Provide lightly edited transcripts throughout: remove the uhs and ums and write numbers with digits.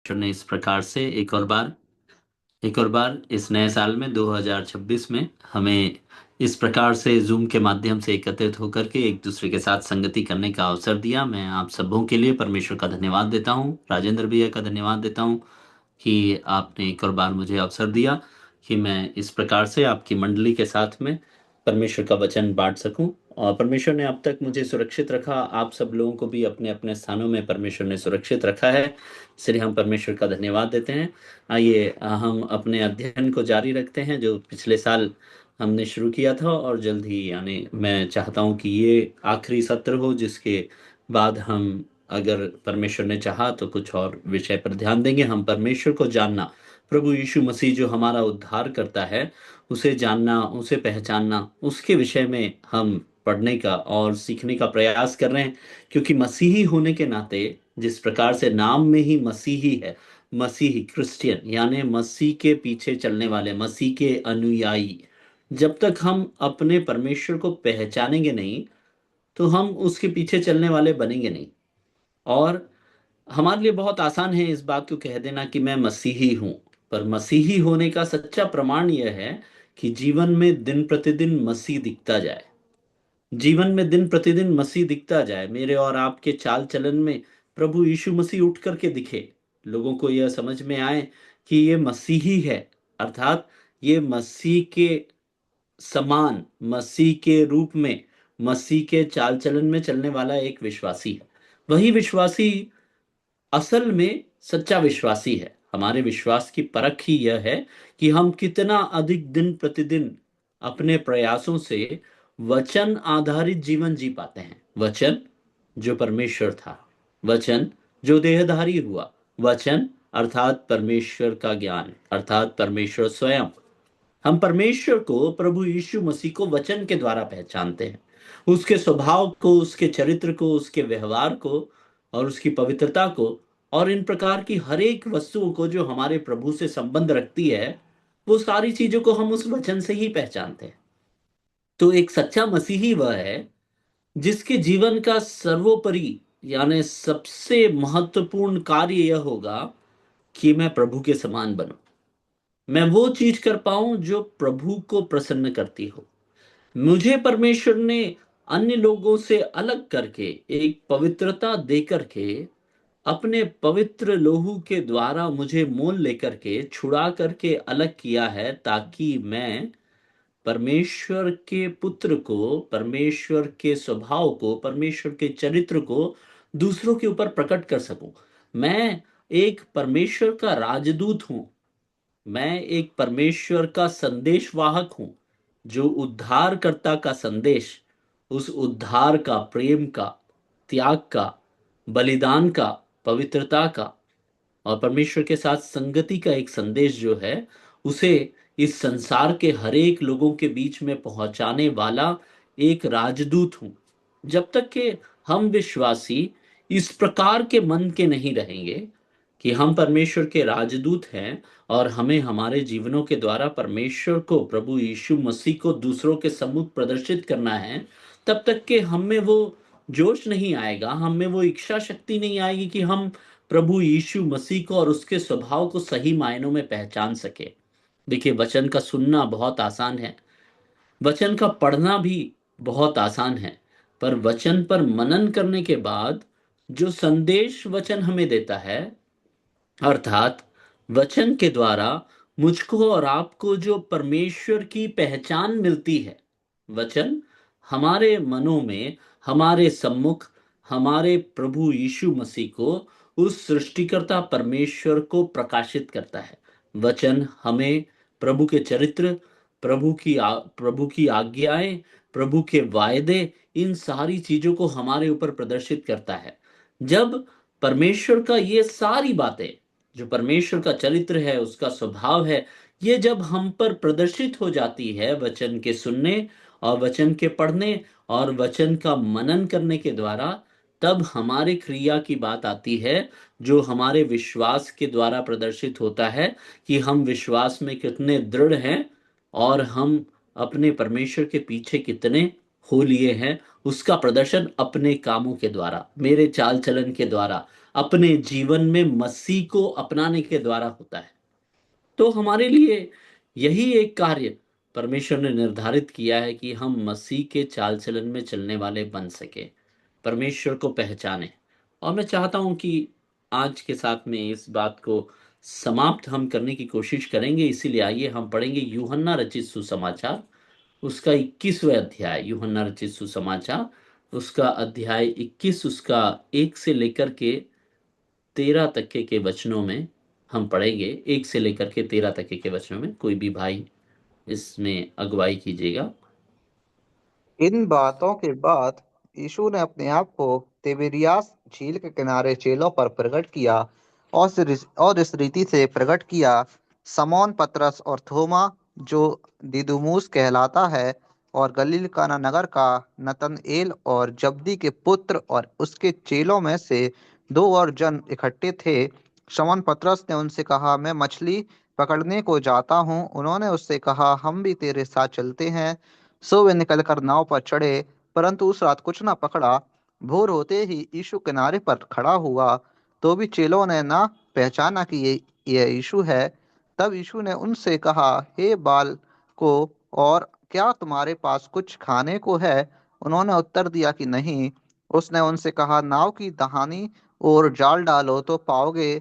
ईश्वर ने इस प्रकार से एक और बार इस नए साल में 2026 में हमें इस प्रकार से जूम के माध्यम से एकत्रित होकर के एक दूसरे के साथ संगति करने का अवसर दिया। मैं आप सबों के लिए परमेश्वर का धन्यवाद देता हूँ, राजेंद्र भैया का धन्यवाद देता हूँ कि आपने एक और बार मुझे अवसर दिया कि मैं इस प्रकार से आपकी मंडली के साथ में परमेश्वर का वचन बांट सकूं। और परमेश्वर ने अब तक मुझे सुरक्षित रखा, आप सब लोगों को भी अपने अपने स्थानों में परमेश्वर ने सुरक्षित रखा है, इसलिए हम परमेश्वर का धन्यवाद देते हैं। आइए हम अपने अध्ययन को जारी रखते हैं जो पिछले साल हमने शुरू किया था, और जल्द ही यानी मैं चाहता हूं कि ये आखिरी सत्र हो जिसके बाद हम, अगर परमेश्वर ने चाहा तो कुछ और विषय पर ध्यान देंगे। हम परमेश्वर को जानना, प्रभु यीशु मसीह जो हमारा उद्धार करता है उसे जानना, उसे पहचानना, उसके विषय में हम पढ़ने का और सीखने का प्रयास कर रहे हैं। क्योंकि मसीही होने के नाते, जिस प्रकार से नाम में ही मसीही है, मसीही क्रिश्चियन यानी मसीह के पीछे चलने वाले, मसीह के अनुयायी, जब तक हम अपने परमेश्वर को पहचानेंगे नहीं तो हम उसके पीछे चलने वाले बनेंगे नहीं। और हमारे लिए बहुत आसान है इस बात को कह देना कि मैं मसीही हूं, पर मसीही होने का सच्चा प्रमाण यह है कि जीवन में दिन प्रतिदिन मसीह दिखता जाए, जीवन में दिन प्रतिदिन मसीह दिखता जाए, मेरे और आपके चाल चलन में प्रभु यीशु मसीह उठ करके दिखे, लोगों को यह समझ में आए कि ये मसीही है, अर्थात ये मसीह के समान, मसीह के रूप में, मसीह के चाल चलन में चलने वाला एक विश्वासी है। वही विश्वासी असल में सच्चा विश्वासी है। हमारे विश्वास की परख ही यह है कि हम कितना अधिक दिन प्रतिदिन अपने प्रयासों से वचन आधारित जीवन जी पाते हैं। वचन जो परमेश्वर था, वचन जो देहधारी हुआ, वचन अर्थात परमेश्वर का ज्ञान, अर्थात परमेश्वर स्वयं। हम परमेश्वर को, प्रभु यीशु मसीह को वचन के द्वारा पहचानते हैं, उसके स्वभाव को, उसके चरित्र को, उसके व्यवहार को और उसकी पवित्रता को, और इन प्रकार की हर एक वस्तुओं को जो हमारे प्रभु से संबंध रखती है, वो सारी चीजों को हम उस वचन से ही पहचानते हैं। तो एक सच्चा मसीही वह है जिसके जीवन का सर्वोपरि यानी सबसे महत्वपूर्ण कार्य यह होगा कि मैं प्रभु के समान बनूं, मैं वो चीज कर पाऊं जो प्रभु को प्रसन्न करती हो। मुझे परमेश्वर ने अन्य लोगों से अलग करके, एक पवित्रता दे करके, अपने पवित्र लोहू के द्वारा मुझे मोल लेकर के, छुड़ा करके अलग किया है, ताकि मैं परमेश्वर के पुत्र को, परमेश्वर के स्वभाव को, परमेश्वर के चरित्र को दूसरों के ऊपर प्रकट कर सकूं। मैं एक परमेश्वर का राजदूत हूं, मैं एक परमेश्वर का संदेशवाहक हूं, जो उद्धारकर्ता का संदेश, उस उद्धार का, प्रेम का, त्याग का, बलिदान का, पवित्रता का और परमेश्वर के साथ संगति का एक संदेश जो है, उसे इस संसार के हरेक लोगों के बीच में पहुंचाने वाला एक राजदूत हूं। जब तक कि हम विश्वासी इस प्रकार के मन के नहीं रहेंगे कि हम परमेश्वर के राजदूत हैं और हमें हमारे जीवनों के द्वारा परमेश्वर को, प्रभु यीशु मसीह को दूसरों के सम्मुख प्रदर्शित करना है, तब तक कि हम में वो जोश नहीं आएगा, हम में वो इच्छा शक्ति नहीं आएगी कि हम प्रभु यीशु मसीह को और उसके स्वभाव को सही मायनों में पहचान सके। देखिए, वचन का सुनना बहुत आसान है, वचन का पढ़ना भी बहुत आसान है, पर वचन पर मनन करने के बाद जो संदेश वचन हमें देता है, अर्थात वचन के द्वारा मुझको और आपको जो परमेश्वर की पहचान मिलती है, वचन हमारे मनों में, हमारे सम्मुख, हमारे प्रभु यीशु मसीह को, उस सृष्टिकर्ता परमेश्वर को प्रकाशित करता है। वचन हमें प्रभु के चरित्र, प्रभु की आज्ञाएं, प्रभु के वायदे, इन सारी चीजों को हमारे ऊपर प्रदर्शित करता है। जब परमेश्वर का ये सारी बातें, जो परमेश्वर का चरित्र है, उसका स्वभाव है, ये जब हम पर प्रदर्शित हो जाती है वचन के सुनने और वचन के पढ़ने और वचन का मनन करने के द्वारा, तब हमारे क्रिया की बात आती है, जो हमारे विश्वास के द्वारा प्रदर्शित होता है कि हम विश्वास में कितने दृढ़ हैं और हम अपने परमेश्वर के पीछे कितने हो लिए हैं। उसका प्रदर्शन अपने कामों के द्वारा, मेरे चाल चलन के द्वारा, अपने जीवन में मसीह को अपनाने के द्वारा होता है। तो हमारे लिए यही एक कार्य परमेश्वर ने निर्धारित किया है कि हम मसीह के चाल चलन में चलने वाले बन सके, परमेश्वर को पहचाने। और मैं चाहता हूं कि आज के साथ में इस बात को समाप्त हम करने की कोशिश करेंगे। इसीलिए आइए हम पढ़ेंगे यूहन्ना रचित सुसमाचार, उसका 21वां अध्याय। यूहन्ना रचित सुसमाचार, उसका अध्याय 21, उसका 1 से लेकर के 13 तक के वचनों में हम पढ़ेंगे। 1 से लेकर के 13 तक के वचनों में कोई भी भाई इसमें अगुवाई कीजिएगा। इन बातों के बाद यीशु ने अपने आप को तिबिरियास झील के किनारे चेलों पर प्रकट किया और इस रीति से प्रकट किया। समौन पतरस और थोमा जो दिदुमुस कहलाता है, और गलील काना नगर का नतनएल और जब्दी के पुत्र और उसके चेलों में से दो और जन इकट्ठे थे। शमौन पतरस ने उनसे कहा, मैं मछली पकड़ने को जाता हूँ। उन्होंने उससे कहा, हम भी तेरे साथ चलते हैं। सो वे निकलकर नाव पर चढ़े, परंतु उस रात कुछ न पकड़ा। भोर होते ही यीशु किनारे पर खड़ा हुआ, तो भी चेलों ने ना पहचाना कि ये यीशु है। तब यीशु ने उनसे कहा, हे बाल को, और क्या तुम्हारे पास कुछ खाने को है? उन्होंने उत्तर दिया कि नहीं। उसने उनसे कहा, नाव की दहानी और जाल डालो तो पाओगे।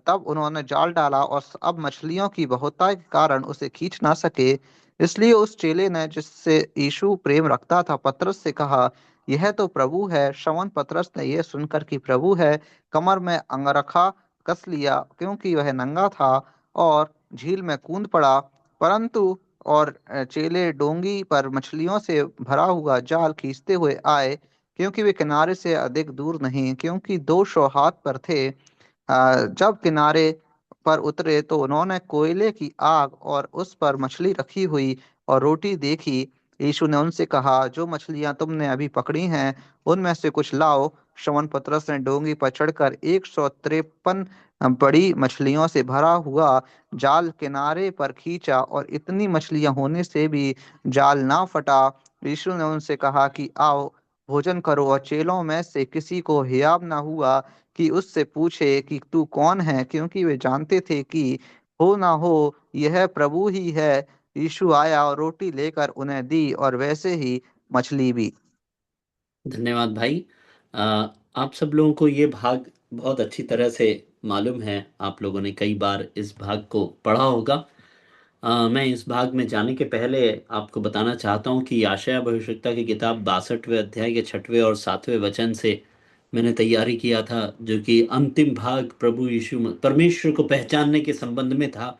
तब उन्होंने जाल डाला, और अब मछलियों की बहुतायत के कारण उसे खींच ना सके। इसलिए उस चेले ने, जिससे यीशु प्रेम रखता था, पतरस से कहा, यह तो प्रभु है। शमौन पतरस ने यह सुनकर कि प्रभु है, कमर में अंगरखा कस लिया, क्योंकि वह नंगा था, और झील में कूद पड़ा। परंतु चेले डोंगी पर मछलियों से भरा हुआ जाल खींचते हुए आए, क्योंकि वे किनारे से अधिक दूर नहीं, क्योंकि 200 हाथ पर थे। जब किनारे पर उतरे तो उन्होंने कोयले की आग और उस पर मछली रखी हुई और रोटी देखी। यीशु ने उनसे कहा, जो मछलियां तुमने अभी पकड़ी हैं, उनमें से कुछ लाओ। शमौन पतरस ने डोंगी पर चढ़कर 153 बड़ी मछलियों से भरा हुआ जाल किनारे पर खींचा, और इतनी मछलियां होने से भी जाल ना फटा। यीशु ने उनसे कहा कि आओ, भोजन करो। और चेलों में से किसी को हियाव ना हुआ कि उससे पूछे कि तू कौन है, क्योंकि वे जानते थे कि हो ना हो यह प्रभु ही है। यीशु आया और रोटी लेकर उन्हें दी, और वैसे ही मछली भी। धन्यवाद भाई। अ, आप सब लोगों को ये भाग बहुत अच्छी तरह से मालूम है। आप लोगों ने कई बार इस भाग को पढ़ा होगा। मैं इस भाग में जाने के पहले आपको बताना चाहता हूँ कि आशया भविष्यद्वक्ता की किताब 62वें अध्याय के 6वें और 7वें वचन से मैंने तैयारी किया था, जो कि अंतिम भाग प्रभु यीशु परमेश्वर को पहचानने के संबंध में था।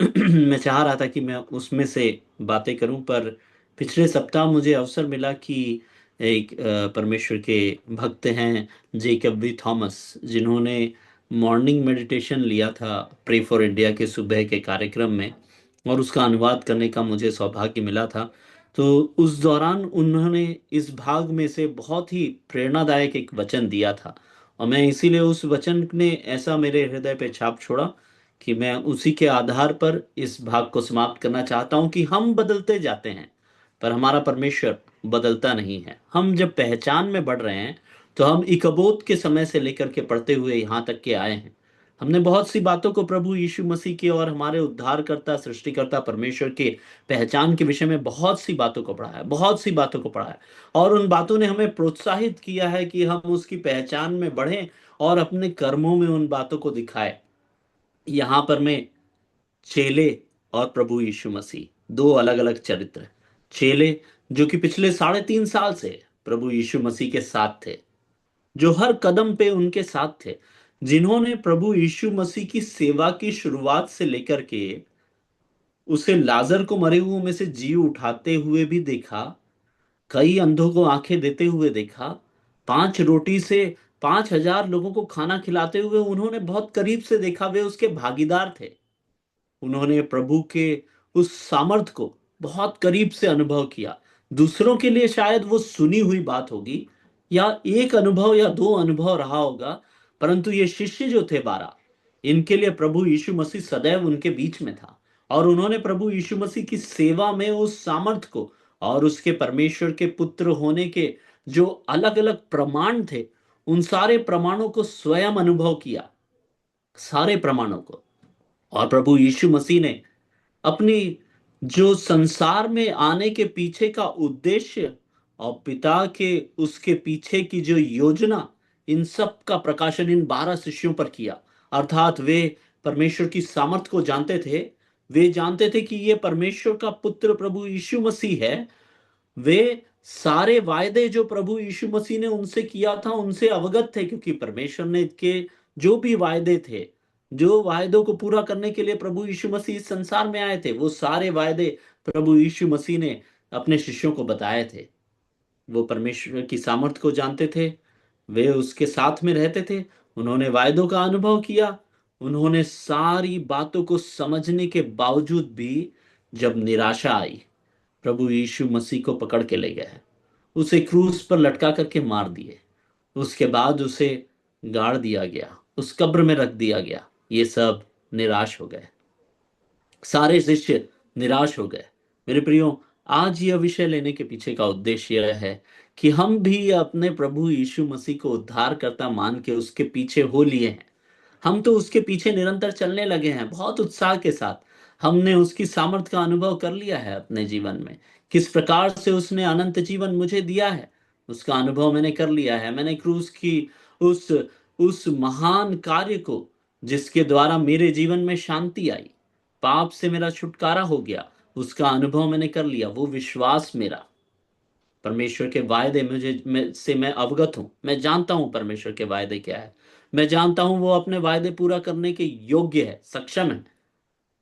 मैं चाह रहा था कि मैं उसमें से बातें करूं, पर पिछले सप्ताह मुझे अवसर मिला कि एक परमेश्वर के भक्त हैं जेकब वी थॉमस, जिन्होंने मॉर्निंग मेडिटेशन लिया था प्रे फॉर इंडिया के सुबह के कार्यक्रम में, और उसका अनुवाद करने का मुझे सौभाग्य मिला था। तो उस दौरान उन्होंने इस भाग में से बहुत ही प्रेरणादायक एक वचन दिया था, और मैं इसीलिए उस वचन ने ऐसा मेरे हृदय पे छाप छोड़ा कि मैं उसी के आधार पर इस भाग को समाप्त करना चाहता हूं कि हम बदलते जाते हैं, पर हमारा परमेश्वर बदलता नहीं है। हम जब पहचान में बढ़ रहे हैं, तो हम इकबोत के समय से लेकर के पढ़ते हुए यहाँ तक के आए हैं। हमने बहुत सी बातों को प्रभु यीशु मसीह के और हमारे उद्धारकर्ता सृष्टिकर्ता परमेश्वर के पहचान के विषय में बहुत सी बातों को पढ़ा है, बहुत सी बातों को पढ़ा है। और उन बातों ने हमें प्रोत्साहित किया है कि हम उसकी पहचान में बढ़ें और अपने कर्मों में उन बातों को दिखाएं। यहाँ पर मैं चेले और प्रभु यीशु मसीह, दो अलग अलग चरित्र हैं। चेले जो कि पिछले 3.5 साल से प्रभु यीशु मसीह के साथ थे, जो हर कदम पे उनके साथ थे, जिन्होंने प्रभु यीशु मसीह की सेवा की शुरुआत से लेकर के उसे लाजर को मरे हुओं में से जी उठाते हुए भी देखा, कई अंधों को आंखें देते हुए देखा, 5 रोटी से 5,000 लोगों को खाना खिलाते हुए उन्होंने बहुत करीब से देखा, वे उसके भागीदार थे। उन्होंने प्रभु के उस सामर्थ को बहुत करीब से अनुभव किया। दूसरों के लिए शायद वो सुनी हुई बात होगी, या एक अनुभव या दो अनुभव रहा होगा, परंतु ये शिष्य जो थे 12, इनके लिए प्रभु यीशु मसीह सदैव उनके बीच में था, और उन्होंने प्रभु यीशु मसीह की सेवा में उस सामर्थ को और उसके परमेश्वर के पुत्र होने के जो अलग अलग प्रमाण थे, उन सारे प्रमाणों को स्वयं अनुभव किया, सारे प्रमाणों को। और प्रभु यीशु मसीह ने अपनी जो संसार में आने के पीछे का उद्देश्य और पिता के उसके पीछे की जो योजना, इन सब का प्रकाशन इन 12 शिष्यों पर किया। अर्थात वे परमेश्वर की सामर्थ को जानते थे। वे जानते थे कि ये परमेश्वर का पुत्र प्रभु यीशु मसीह है। वे सारे वायदे जो प्रभु यीशु मसीह ने उनसे किया था उनसे अवगत थे, क्योंकि परमेश्वर ने के जो भी वायदे थे, जो वायदों को पूरा करने के लिए प्रभु यीशु मसीह इस संसार में आए थे, वो सारे वायदे प्रभु यीशु मसीह ने अपने शिष्यों को बताए थे। वो परमेश्वर की सामर्थ को जानते थे, वे उसके साथ में रहते थे, उन्होंने वायदों का अनुभव किया। उन्होंने सारी बातों को समझने के बावजूद भी जब निराशा आई, प्रभु यीशु मसीह को पकड़ के ले गए, उसे क्रूस पर लटका करके मार दिए, उसके बाद उसे गाड़ दिया गया, उस कब्र में रख दिया गया। ये सब निराश हो गए, सारे शिष्य निराश हो गए। मेरे प्रियो, आज यह विषय लेने के पीछे का उद्देश्य यह है कि हम भी अपने प्रभु यीशु मसीह को उद्धारकर्ता मान के उसके पीछे हो लिए हैं। हम तो उसके पीछे निरंतर चलने लगे हैं बहुत उत्साह के साथ। हमने उसकी सामर्थ का अनुभव कर लिया है अपने जीवन में। किस प्रकार से उसने अनंत जीवन मुझे दिया है, उसका अनुभव मैंने कर लिया है। मैंने क्रूस की उस उस महान कार्य को, जिसके द्वारा मेरे जीवन में शांति आई, पाप से मेरा छुटकारा हो गया, उसका अनुभव मैंने कर लिया। वो विश्वास मेरा, परमेश्वर के वायदे से मैं अवगत हूं। मैं जानता हूं परमेश्वर के वायदे क्या है। मैं जानता हूं वो अपने वायदे पूरा करने के योग्य है, सक्षम है।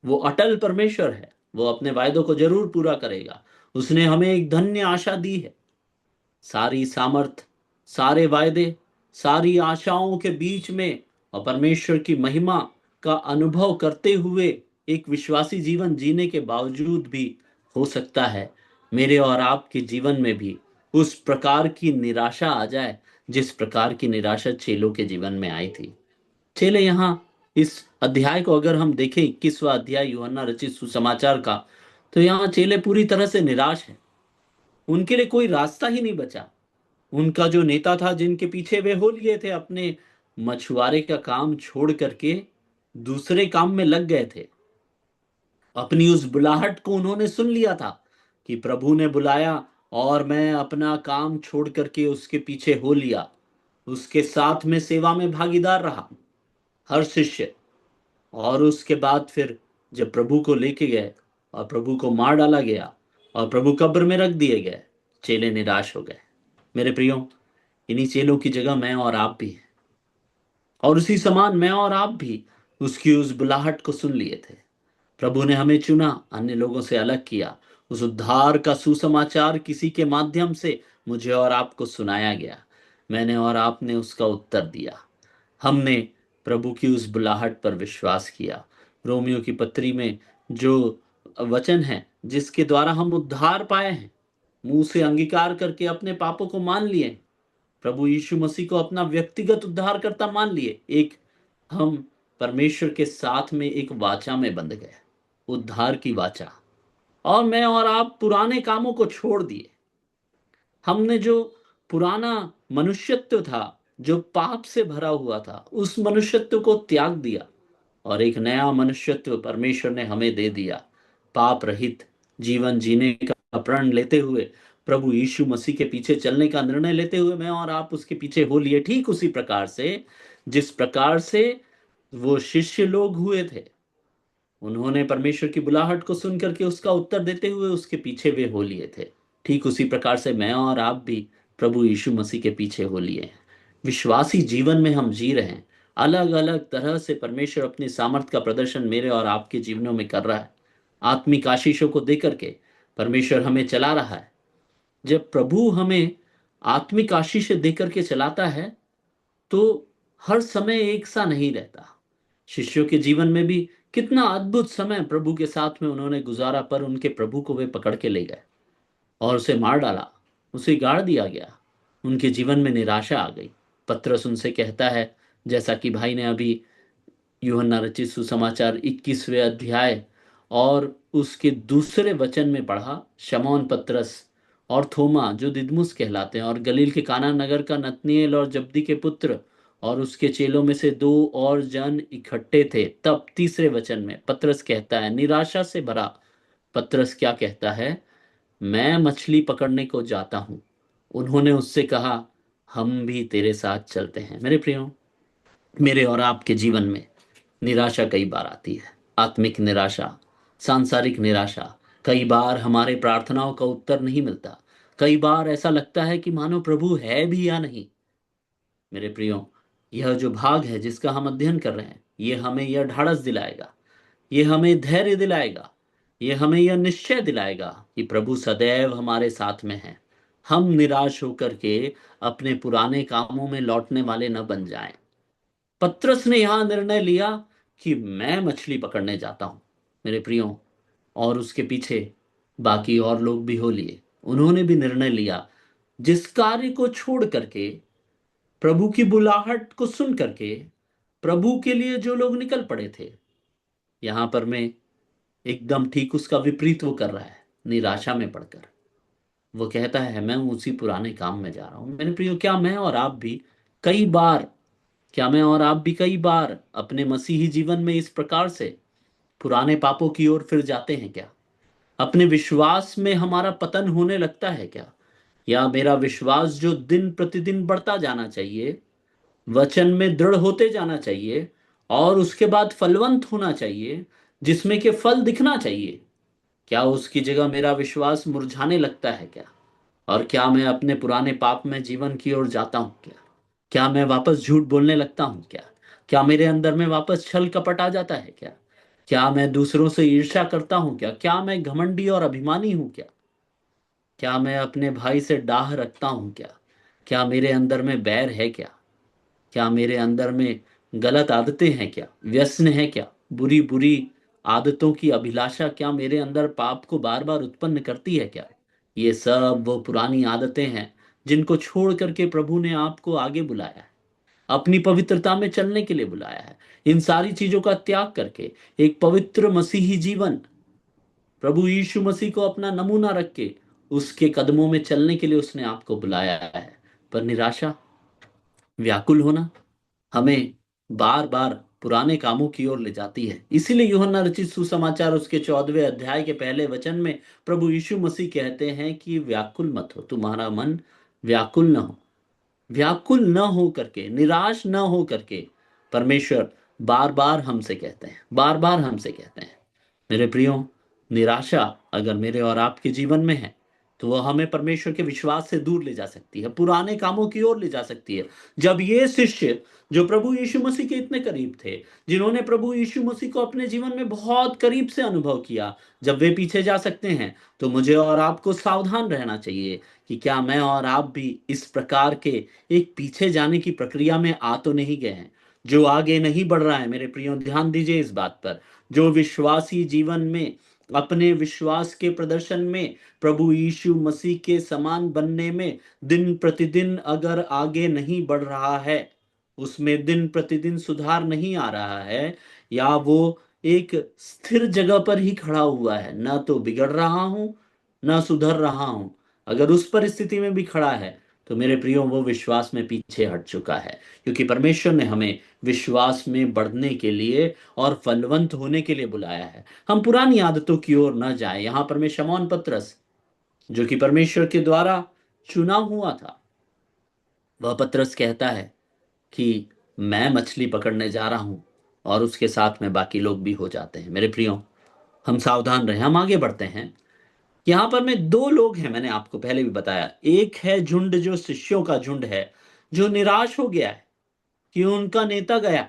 वो अटल परमेश्वर है, वो अपने वायदों को जरूर पूरा करेगा। उसने हमें एक धन्य आशा दी है। सारी सामर्थ, सारे वायदे, सारी आशाओं के बीच में और परमेश्वर की महिमा का अनुभव करते हुए एक विश्वासी जीवन जीने के बावजूद भी हो सकता है मेरे और आपके जीवन में भी उस प्रकार की निराशा आ जाए जिस प्रकार की निराशा चेलों के जीवन में आई थी। चेले यहाँ इस अध्याय को अगर हम देखें, 21वां अध्याय यूहन्ना रचित सुसमाचार का, तो यहाँ चेले पूरी तरह से निराश हैं। उनके लिए कोई रास्ता ही नहीं बचा। उनका जो नेता था, जिनके पीछे वे हो लिए थे, अपने मछुआरे का काम छोड़ करके दूसरे काम में लग गए थे। अपनी उस बुलाहट को उन्होंने सुन लिया था कि प्रभु ने बुलाया और मैं अपना काम छोड़ करके उसके पीछे हो लिया। उसके साथ में सेवा में भागीदार रहा, हर शिष्य। और उसके बाद फिर जब प्रभु को लेके गए और प्रभु को मार डाला गया और प्रभु कब्र में रख दिए गए, चेले निराश हो गए। मेरे प्रियो, इन्हीं चेलों की जगह मैं और आप भी हैं। और उसी समान मैं और आप भी उसकी उस बुलाहट को सुन लिए थे। प्रभु ने हमें चुना, अन्य लोगों से अलग किया। उस उद्धार का सुसमाचार किसी के माध्यम से मुझे और आपको सुनाया गया। मैंने और आपने उसका उत्तर दिया। हमने प्रभु की उस बुलाहट पर विश्वास किया। रोमियो की पत्री में जो वचन है जिसके द्वारा हम उद्धार पाए हैं, मुंह से अंगीकार करके अपने पापों को मान लिए, प्रभु यीशु मसीह को अपना व्यक्तिगत उद्धारकर्ता मान लिए, एक हम परमेश्वर के साथ में एक वाचा में बंध गए, उद्धार की वाचा। और मैं और आप पुराने कामों को छोड़ दिए। हमने जो पुराना मनुष्यत्व था, जो पाप से भरा हुआ था, उस मनुष्यत्व को त्याग दिया और एक नया मनुष्यत्व परमेश्वर ने हमें दे दिया। पाप रहित जीवन जीने का प्रण लेते हुए, प्रभु यीशु मसीह के पीछे चलने का निर्णय लेते हुए मैं और आप उसके पीछे हो लिए, ठीक उसी प्रकार से जिस प्रकार से वो शिष्य लोग हुए थे। उन्होंने परमेश्वर की बुलाहट को सुन करके उसका उत्तर देते हुए उसके पीछे वे हो लिए थे। ठीक उसी प्रकार से मैं और आप भी प्रभु यीशु मसीह के पीछे हो लिए हैं। विश्वासी जीवन में हम जी रहे हैं। अलग अलग तरह से परमेश्वर अपनी सामर्थ का प्रदर्शन मेरे और आपके जीवनों में कर रहा है। आत्मिक आशीषों को दे करके परमेश्वर हमें चला रहा है। जब प्रभु हमें आत्मिक आशीष दे करके चलाता है तो हर समय एक सा नहीं रहता। शिष्यों के जीवन में भी कितना अद्भुत समय प्रभु के साथ में उन्होंने गुजारा, पर उनके प्रभु को वे पकड़ के ले गए और उसे मार डाला, उसे गाड़ दिया गया। उनके जीवन में निराशा आ गई। पतरस उनसे कहता है, जैसा कि भाई ने अभी यूहन्ना रचित सुसमाचार 21वें अध्याय और उसके दूसरे वचन में पढ़ा, शमौन पतरस और थोमा जो दिदमुस कहलाते हैं, और गलील के काना नगर का नतनीएल और जब्दी के पुत्र और उसके चेलों में से दो और जन इकट्ठे थे। तब तीसरे वचन में पतरस कहता है, निराशा से भरा पतरस क्या कहता है, मैं मछली पकड़ने को जाता हूं। उन्होंने उससे कहा, हम भी तेरे साथ चलते हैं। मेरे प्रियो, मेरे और आपके जीवन में निराशा कई बार आती है। आत्मिक निराशा, सांसारिक निराशा। कई बार हमारे प्रार्थनाओं का उत्तर नहीं मिलता। कई बार ऐसा लगता है कि मानो प्रभु है भी या नहीं। मेरे प्रियो, यह जो भाग है जिसका हम अध्ययन कर रहे हैं, ये हमें यह ढाढ़स दिलाएगा, ये हमें धैर्य दिलाएगा, ये हमें यह निश्चय दिलाएगा कि प्रभु सदैव हमारे साथ में है। हम निराश होकर के अपने पुराने कामों में लौटने वाले न बन जाएं। पतरस ने यहां निर्णय लिया कि मैं मछली पकड़ने जाता हूं। मेरे प्रियो, और उसके पीछे बाकी और लोग भी हो लिए। उन्होंने भी निर्णय लिया, जिस कार्य को छोड़ करके, प्रभु की बुलाहट को सुन करके, प्रभु के लिए जो लोग निकल पड़े थे। यहां पर मैं एकदम ठीक उसका विपरीत वो कर रहा है। निराशा में पड़कर वो कहता है, मैं उसी पुराने काम में जा रहा हूं। मेरे प्रियो, कई बार क्या मैं और आप भी कई बार अपने मसीही जीवन में इस प्रकार से पुराने पापों की ओर फिर जाते हैं क्या? अपने विश्वास में हमारा पतन होने लगता है क्या? या मेरा विश्वास जो दिन प्रतिदिन बढ़ता जाना चाहिए, वचन में दृढ़ होते जाना चाहिए, और उसके बाद फलवंत होना चाहिए, जिसमें के फल दिखना चाहिए, क्या उसकी जगह मेरा विश्वास मुरझाने लगता है क्या? और क्या मैं अपने पुराने पाप में जीवन की ओर जाता हूं क्या? क्या मैं वापस झूठ बोलने लगता हूं क्या? क्या मेरे अंदर में वापस छल कपट आ जाता है क्या? क्या मैं दूसरों से ईर्ष्या करता हूं क्या? क्या मैं घमंडी और अभिमानी हूं क्या? क्या मैं अपने भाई से डाह रखता हूं क्या? क्या मेरे अंदर में बैर है क्या? क्या मेरे अंदर में गलत आदतें हैं क्या? व्यसन है क्या? बुरी बुरी आदतों की अभिलाषा क्या मेरे अंदर पाप को बार बार उत्पन्न करती है क्या? ये सब वो पुरानी आदतें हैं जिनको छोड़ करके प्रभु ने आपको आगे बुलाया है, अपनी पवित्रता में चलने के लिए बुलाया है। इन सारी चीजों का त्याग करके एक पवित्र मसीही जीवन, प्रभु यीशु मसीह को अपना नमूना रख के उसके कदमों में चलने के लिए उसने आपको बुलाया है। पर निराशा, व्याकुल होना हमें बार बार पुराने कामों की ओर ले जाती है। इसीलिए यूहन्ना रचित सुसमाचार उसके 14वें अध्याय के पहले वचन में प्रभु यीशु मसीह कहते हैं कि व्याकुल मत हो, तुम्हारा मन व्याकुल न हो। व्याकुल न हो करके, निराश न हो करके परमेश्वर बार बार हमसे कहते हैं, बार बार हमसे कहते हैं। मेरे प्रियो, निराशा अगर मेरे और आपके जीवन में है, तो वह हमें परमेश्वर के विश्वास से दूर ले जा सकती है, पुराने कामों की ओर ले जा सकती है। जब ये शिष्य जो प्रभु यीशु मसीह के इतने करीब थे, जिन्होंने प्रभु यीशु मसीह को अपने जीवन में बहुत करीब से अनुभव किया, जब वे पीछे जा सकते हैं, तो मुझे और आपको सावधान रहना चाहिए कि क्या मैं और आप भी इस प्रकार के एक पीछे जाने की प्रक्रिया में आ तो नहीं गए हैं, जो आगे नहीं बढ़ रहा है। मेरे प्रियो, ध्यान दीजिए इस बात पर। जो विश्वासी जीवन में अपने विश्वास के प्रदर्शन में प्रभु यीशु मसीह के समान बनने में दिन प्रतिदिन अगर आगे नहीं बढ़ रहा है, उसमें दिन प्रतिदिन सुधार नहीं आ रहा है, या वो एक स्थिर जगह पर ही खड़ा हुआ है, ना तो बिगड़ रहा हूं ना सुधर रहा हूं, अगर उस परिस्थिति में भी खड़ा है, तो मेरे प्रियो वो विश्वास में पीछे हट चुका है। क्योंकि परमेश्वर ने हमें विश्वास में बढ़ने के लिए और फलवंत होने के लिए बुलाया है। हम पुरानी आदतों की ओर न जाएं। यहां पर मैं शमौन पतरस, जो कि परमेश्वर के द्वारा चुना हुआ था, वह पतरस कहता है कि मैं मछली पकड़ने जा रहा हूं, और उसके साथ में बाकी लोग भी हो जाते हैं। मेरे प्रियो, हम सावधान रहें, हम आगे बढ़ते हैं। यहां पर में दो लोग हैं, मैंने आपको पहले भी बताया। एक है झुंड, जो शिष्यों का झुंड है, जो निराश हो गया है कि उनका नेता गया,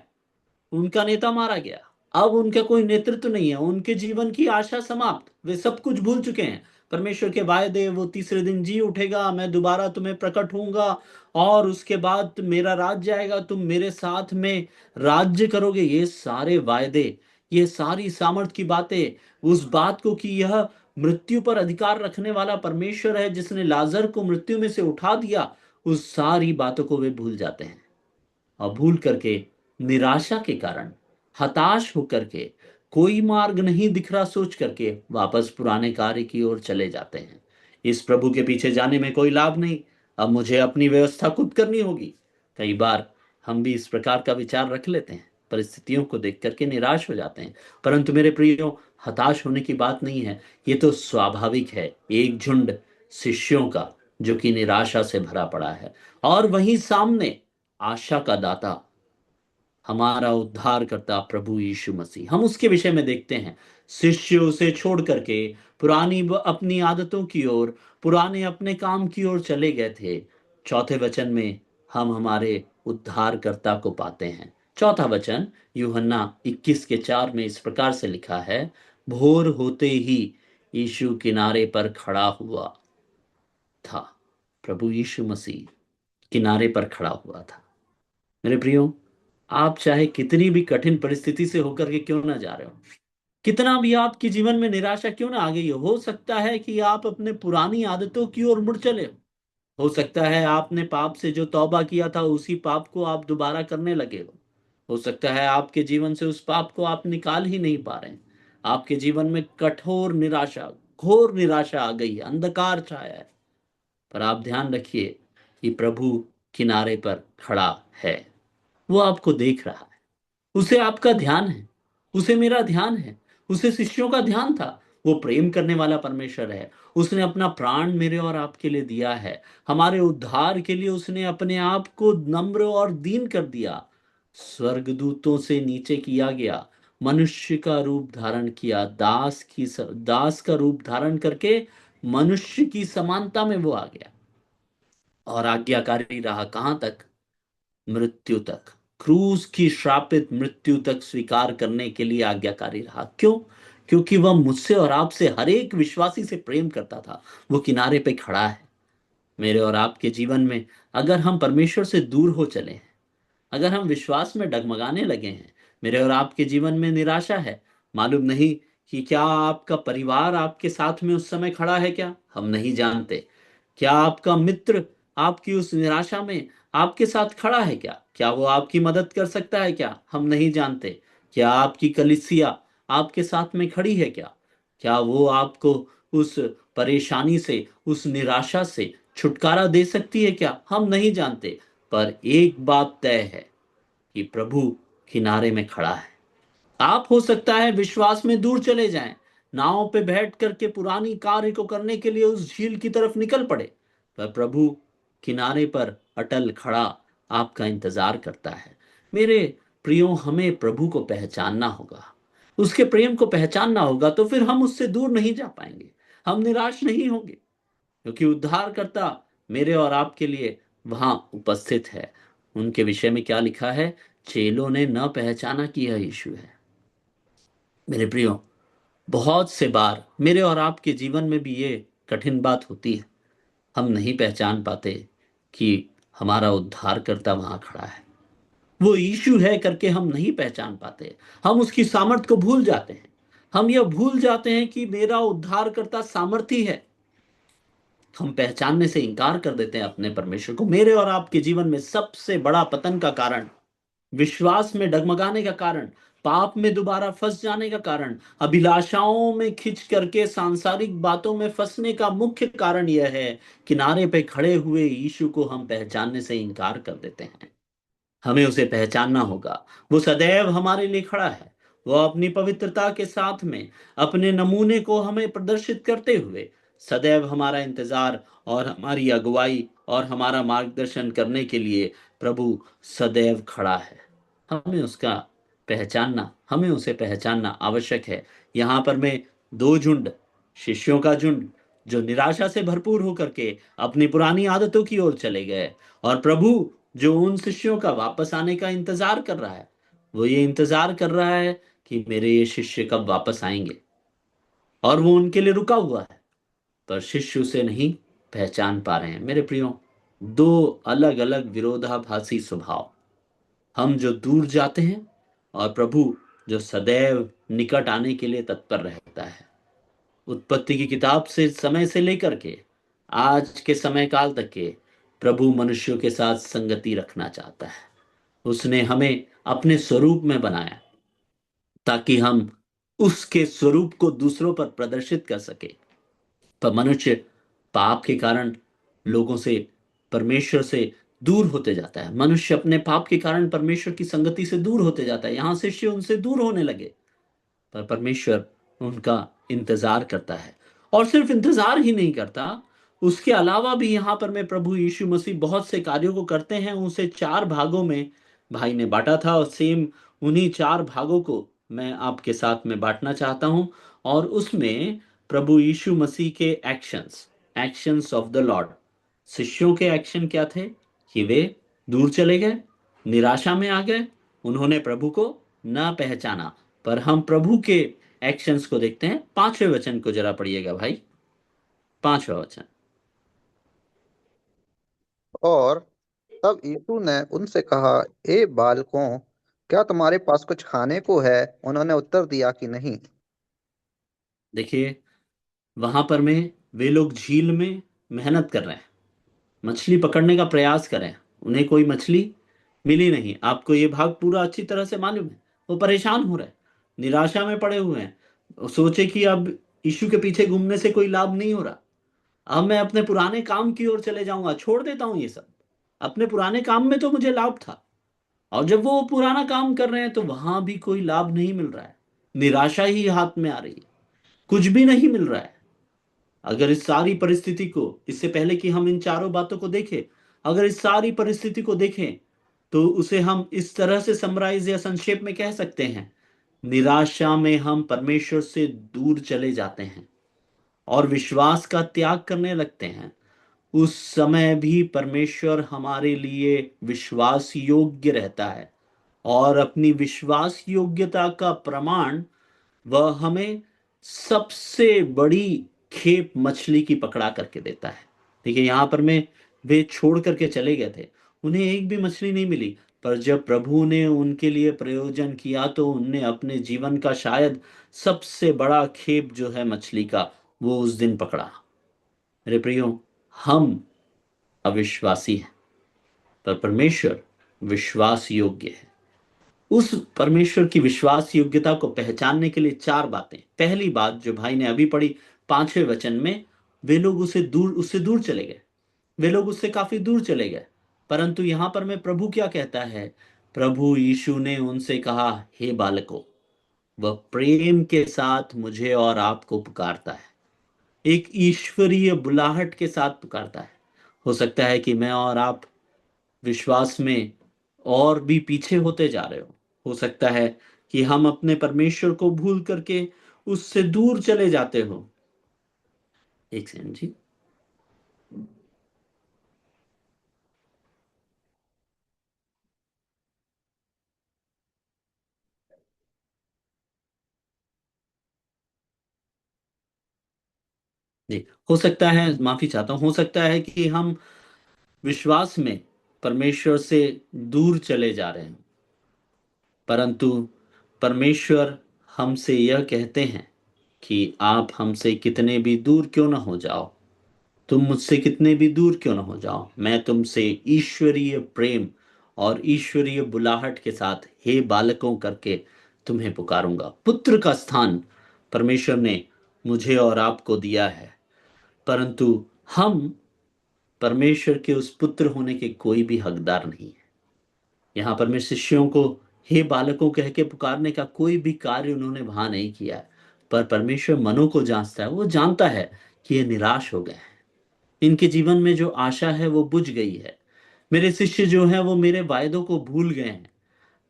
उनका नेता मारा गया, अब उनका कोई नेतृत्व नहीं है, उनके जीवन की आशा समाप्त, वे सब कुछ भूल चुके हैं। परमेश्वर के वायदे, वो तीसरे दिन जी उठेगा, मैं दोबारा तुम्हें प्रकट होऊंगा, और उसके बाद मेरा राज्य आएगा, तुम मेरे साथ में राज्य करोगे, ये सारे वायदे, ये सारी सामर्थ की बातें, उस बात को कि यह मृत्यु पर अधिकार रखने वाला परमेश्वर है जिसने लाजर को मृत्यु में से उठा दिया, उस सारी बातों को वे भूल जाते हैं। और भूल करके, निराशा के कारण, हताश होकर के, कोई मार्ग नहीं दिख रहा सोच करके वापस पुराने कार्य की ओर चले जाते हैं। इस प्रभु के पीछे जाने में कोई लाभ नहीं, अब मुझे अपनी व्यवस्था खुद करनी होगी। कई बार हम भी इस प्रकार का विचार रख लेते हैं, परिस्थितियों को देख करके निराश हो जाते हैं। परंतु मेरे प्रियो, हताश होने की बात नहीं है। ये तो स्वाभाविक है, एक झुंड शिष्यों का जो कि निराशा से भरा पड़ा है, और वहीं सामने आशा का दाता, हमारा उद्धार करता प्रभु यीशु मसीह, हम उसके विषय में देखते हैं। शिष्य उसे छोड़ करके पुरानी अपनी आदतों की ओर, पुराने अपने काम की ओर चले गए थे। चौथे वचन में हम हमारे उद्धारकर्ता को पाते हैं। चौथा वचन यूहन्ना 21 के 4 में इस प्रकार से लिखा है, भोर होते ही यीशु किनारे पर खड़ा हुआ था। प्रभु यीशु मसीह किनारे पर खड़ा हुआ था। मेरे प्रियो, आप चाहे कितनी भी कठिन परिस्थिति से होकर के क्यों ना जा रहे हो, कितना भी आपके जीवन में निराशा क्यों ना आ गई हो सकता है कि आप अपने पुरानी आदतों की ओर मुड़ चले हो सकता है आपने पाप से जो तौबा किया था उसी पाप को आप दोबारा करने लगे हो सकता है आपके जीवन से उस पाप को आप निकाल ही नहीं पा रहे हैं। आपके जीवन में कठोर निराशा, घोर निराशा आ गई है, अंधकार छाया है। पर आप ध्यान रखिए कि प्रभु किनारे पर खड़ा है, वो आपको देख रहा है, उसे आपका ध्यान है, उसे मेरा ध्यान है, उसे शिष्यों का ध्यान था। वो प्रेम करने वाला परमेश्वर है। उसने अपना प्राण मेरे और आपके लिए दिया है। हमारे उद्धार के लिए उसने अपने आप को नम्र और दीन कर दिया। स्वर्गदूतों से नीचे किया गया, मनुष्य का रूप धारण किया, दास का रूप धारण करके मनुष्य की समानता में वो आ गया, और आज्ञाकारी रहा कहां तक? मृत्यु तक। क्रूस की श्रापित मृत्यु तक स्वीकार करने के लिए आज्ञाकारी रहा। क्यों? क्योंकि वह मुझसे और आपसे, हर एक विश्वासी से प्रेम करता था। वो किनारे पे खड़ा है। मेरे और आपके जीवन में अगर हम परमेश्वर से दूर हो चले हैं, अगर हम विश्वास में डगमगाने लगे हैं, मेरे और आपके जीवन में निराशा है, मालूम नहीं कि क्या आपका परिवार आपके साथ में उस समय खड़ा है, क्या हम नहीं जानते। क्या आपका मित्र आपकी उस निराशा में आपके साथ खड़ा है, क्या वो आपकी मदद कर सकता है, क्या हम नहीं जानते। क्या आपकी कलीसिया आपके साथ में खड़ी है, क्या वो आपको उस परेशानी से, उस निराशा से छुटकारा दे सकती है, क्या हम नहीं जानते। पर एक बात तय है कि प्रभु किनारे में खड़ा है। आप हो सकता है विश्वास में दूर चले जाएं, नाव पे बैठ करके पुरानी कार्य को करने के लिए उस झील की तरफ निकल पड़े, पर प्रभु किनारे पर अटल खड़ा आपका इंतजार करता है। मेरे प्रियो, हमें प्रभु को पहचानना होगा, उसके प्रेम को पहचानना होगा, तो फिर हम उससे दूर नहीं जा पाएंगे, हम निराश नहीं होंगे, क्योंकि उद्धारकर्ता मेरे और आपके लिए वहां उपस्थित है। उनके विषय में क्या लिखा है? चेलों ने न पहचाना कि यह यीशु है। मेरे प्रियो, बहुत से बार मेरे और आपके जीवन में भी ये कठिन बात होती है। हम नहीं पहचान पाते कि हमारा उद्धारकर्ता वहां खड़ा है, वो यीशु है करके हम नहीं पहचान पाते। हम उसकी सामर्थ को भूल जाते हैं। हम यह भूल जाते हैं कि मेरा उद्धारकर्ता सामर्थी है। हम पहचानने से इनकार कर देते हैं अपने परमेश्वर को। मेरे और आपके जीवन में सबसे बड़ा पतन का कारण, विश्वास में डगमगाने का कारण, पाप में दोबारा फंस जाने का कारण, अभिलाषाओं में खिंच करके सांसारिक बातों में फंसने का मुख्य कारण यह है, किनारे पे खड़े हुए यीशु को हम पहचानने से इनकार कर देते हैं। हमें उसे पहचानना होगा। वो सदैव हमारे लिए खड़ा है। वो अपनी पवित्रता के साथ में अपने नमूने को हमें प्रदर्शित करते हुए सदैव हमारा इंतजार और हमारी अगुवाई और हमारा मार्गदर्शन करने के लिए प्रभु सदैव खड़ा है। हमें उसका पहचानना, हमें उसे पहचानना आवश्यक है। यहाँ पर मैं दो झुंड, शिष्यों का झुंड जो निराशा से भरपूर होकर के अपनी पुरानी आदतों की ओर चले गए, और प्रभु जो उन शिष्यों का वापस आने का इंतजार कर रहा है। वो ये इंतजार कर रहा है कि मेरे ये शिष्य कब वापस आएंगे, और वो उनके लिए रुका हुआ है। पर शिष्य उसे नहीं पहचान पा रहे हैं। मेरे प्रियो, दो अलग अलग विरोधाभासी स्वभाव, हम जो दूर जाते हैं और प्रभु जो सदैव निकट आने के लिए तत्पर रहता है। उत्पत्ति की किताब से समय से लेकर के आज के समय काल तक के प्रभु मनुष्यों के साथ संगति रखना चाहता है। उसने हमें अपने स्वरूप में बनाया ताकि हम उसके स्वरूप को दूसरों पर प्रदर्शित कर सके। पर मनुष्य पाप के कारण लोगों से, परमेश्वर से दूर होते जाता है। मनुष्य अपने पाप के कारण परमेश्वर की संगति से दूर होते जाता है। यहाँ शिष्य उनसे दूर होने लगे, पर परमेश्वर उनका इंतजार करता है। और सिर्फ इंतजार ही नहीं करता, उसके अलावा भी यहाँ पर मैं प्रभु यीशु मसीह बहुत से कार्यों को करते हैं। उसे चार भागों में भाई ने बांटा था, और सेम उन्हीं चार भागों को मैं आपके साथ में बांटना चाहता हूं। और उसमें प्रभु यीशु मसीह के actions, actions of the Lord. शिष्यों के एक्शन क्या थे? कि वे दूर चले गए, निराशा में आ गए, उन्होंने प्रभु को ना पहचाना। पर हम प्रभु के एक्शंस को देखते हैं। पांचवें वचन को जरा पढ़िएगा भाई, पांचवा वचन। और तब यीशु ने उनसे कहा, ए बालकों, क्या तुम्हारे पास कुछ खाने को है? उन्होंने उत्तर दिया कि नहीं। देखिए, वहां पर में वे लोग झील में मेहनत कर रहे हैं, मछली पकड़ने का प्रयास कर रहे हैं, उन्हें कोई मछली मिली नहीं। आपको ये भाग पूरा अच्छी तरह से मालूम है। वो परेशान हो रहे हैं, निराशा में पड़े हुए हैं। सोचे कि अब यीशु के पीछे घूमने से कोई लाभ नहीं हो रहा, अब मैं अपने पुराने काम की ओर चले जाऊंगा, छोड़ देता हूं ये सब। अपने पुराने काम में तो मुझे लाभ था, और जब वो पुराना काम कर रहे हैं तो वहां भी कोई लाभ नहीं मिल रहा है। निराशा ही हाथ में आ रही है, कुछ भी नहीं मिल रहा है। अगर इस सारी परिस्थिति को, इससे पहले कि हम इन चारों बातों को देखें, अगर इस सारी परिस्थिति को देखें, तो उसे हम इस तरह से समराइज या संक्षेप में कह सकते हैं: निराशा में हम परमेश्वर से दूर चले जाते हैं और विश्वास का त्याग करने लगते हैं। उस समय भी परमेश्वर हमारे लिए विश्वास योग्य रहता है, और अपनी विश्वास योग्यता का प्रमाण वह हमें सबसे बड़ी खेप मछली की पकड़ा करके देता है। देखिए, यहां पर में वे छोड़ करके चले गए थे, उन्हें एक भी मछली नहीं मिली। पर जब प्रभु ने उनके लिए प्रयोजन किया तो उनने अपने जीवन का शायद सबसे बड़ा खेप जो है मछली का, वो उस दिन पकड़ा। मेरे प्रियो, हम अविश्वासी हैं, पर परमेश्वर विश्वास योग्य है। उस परमेश्वर की विश्वास योग्यता को पहचानने के लिए चार बातें। पहली बात जो भाई ने अभी पढ़ी पांचवें वचन में, वे लोग उससे दूर चले गए, वे लोग उससे काफी दूर चले गए। परंतु यहां पर मैं प्रभु क्या कहता है? प्रभु यीशु ने उनसे कहा, हे बालकों। वह प्रेम के साथ मुझे और आपको पुकारता है, एक ईश्वरीय बुलाहट के साथ पुकारता है। हो सकता है कि मैं और आप विश्वास में और भी पीछे होते जा रहे हो सकता है कि हम अपने परमेश्वर को भूल करके उससे दूर चले जाते हो। एक सेकंड जी। जी, हो सकता है, माफी चाहता हूं, हो सकता है कि हम विश्वास में परमेश्वर से दूर चले जा रहे हैं, परंतु परमेश्वर हमसे यह कहते हैं कि आप हमसे कितने भी दूर क्यों ना हो जाओ, तुम मुझसे कितने भी दूर क्यों ना हो जाओ, मैं तुमसे ईश्वरीय प्रेम और ईश्वरीय बुलाहट के साथ हे बालकों करके तुम्हें पुकारूंगा। पुत्र का स्थान परमेश्वर ने मुझे और आपको दिया है, परंतु हम परमेश्वर के उस पुत्र होने के कोई भी हकदार नहीं है। यहाँ पर मैं शिष्यों को हे बालकों कह के पुकारने का कोई भी कार्य उन्होंने वहां नहीं किया है। पर परमेश्वर मनों को जांचता है, वो जानता है कि ये निराश हो गए हैं, इनके जीवन में जो आशा है वो बुझ गई है। मेरे शिष्य जो हैं वो मेरे वायदों को भूल गए हैं,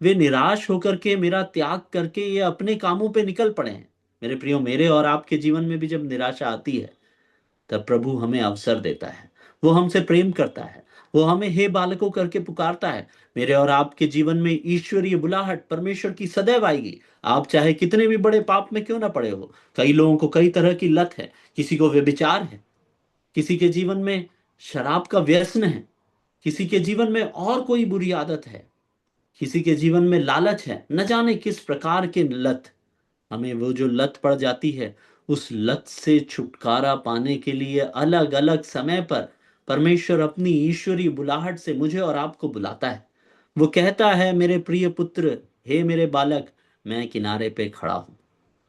वे निराश होकर के, मेरा त्याग करके ये अपने कामों पे निकल पड़े हैं। मेरे प्रियो, मेरे और आपके जीवन में भी जब निराशा आती है, तब प्रभु हमें अवसर देता है, वो हमसे प्रेम करता है, वो हमें हे बालकों करके पुकारता है। मेरे और आपके जीवन में ईश्वरीय बुलाहट परमेश्वर की सदैव आएगी, आप चाहे कितने भी बड़े पाप में क्यों ना पड़े हो। कई लोगों को कई तरह की लत है, किसी को व्यभिचार है, किसी के जीवन में शराब का व्यसन है, किसी के जीवन में और कोई बुरी आदत है, किसी के जीवन में लालच है, न जाने किस प्रकार के लत। हमें वो जो लत पड़ जाती है, उस लत से छुटकारा पाने के लिए अलग अलग समय पर परमेश्वर अपनी ईश्वरी बुलाहट से मुझे और आपको बुलाता है। वो कहता है, मेरे प्रिय पुत्र, हे मेरे बालक, मैं किनारे पे खड़ा हूं,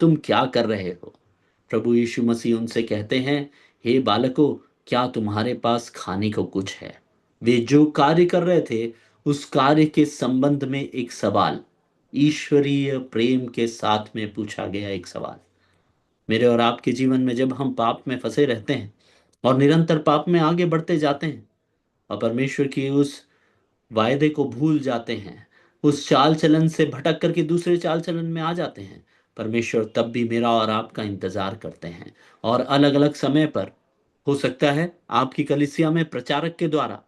तुम क्या कर रहे हो? प्रभु यीशु मसीह उनसे कहते हैं, हे बालकों, क्या तुम्हारे पास खाने को कुछ है। वे जो कार्य कर रहे थे उस कार्य के संबंध में एक सवाल, ईश्वरीय प्रेम के साथ में पूछा गया एक सवाल। मेरे और आपके जीवन में जब हम पाप में फंसे रहते हैं और निरंतर पाप में आगे बढ़ते जाते हैं और परमेश्वर की उस वायदे को भूल जाते हैं, उस चाल चलन से भटक करके दूसरे चाल चलन में आ जाते हैं, परमेश्वर तब भी मेरा और आपका इंतजार करते हैं। और अलग अलग समय पर, हो सकता है आपकी कलीसिया में प्रचारक के द्वारा,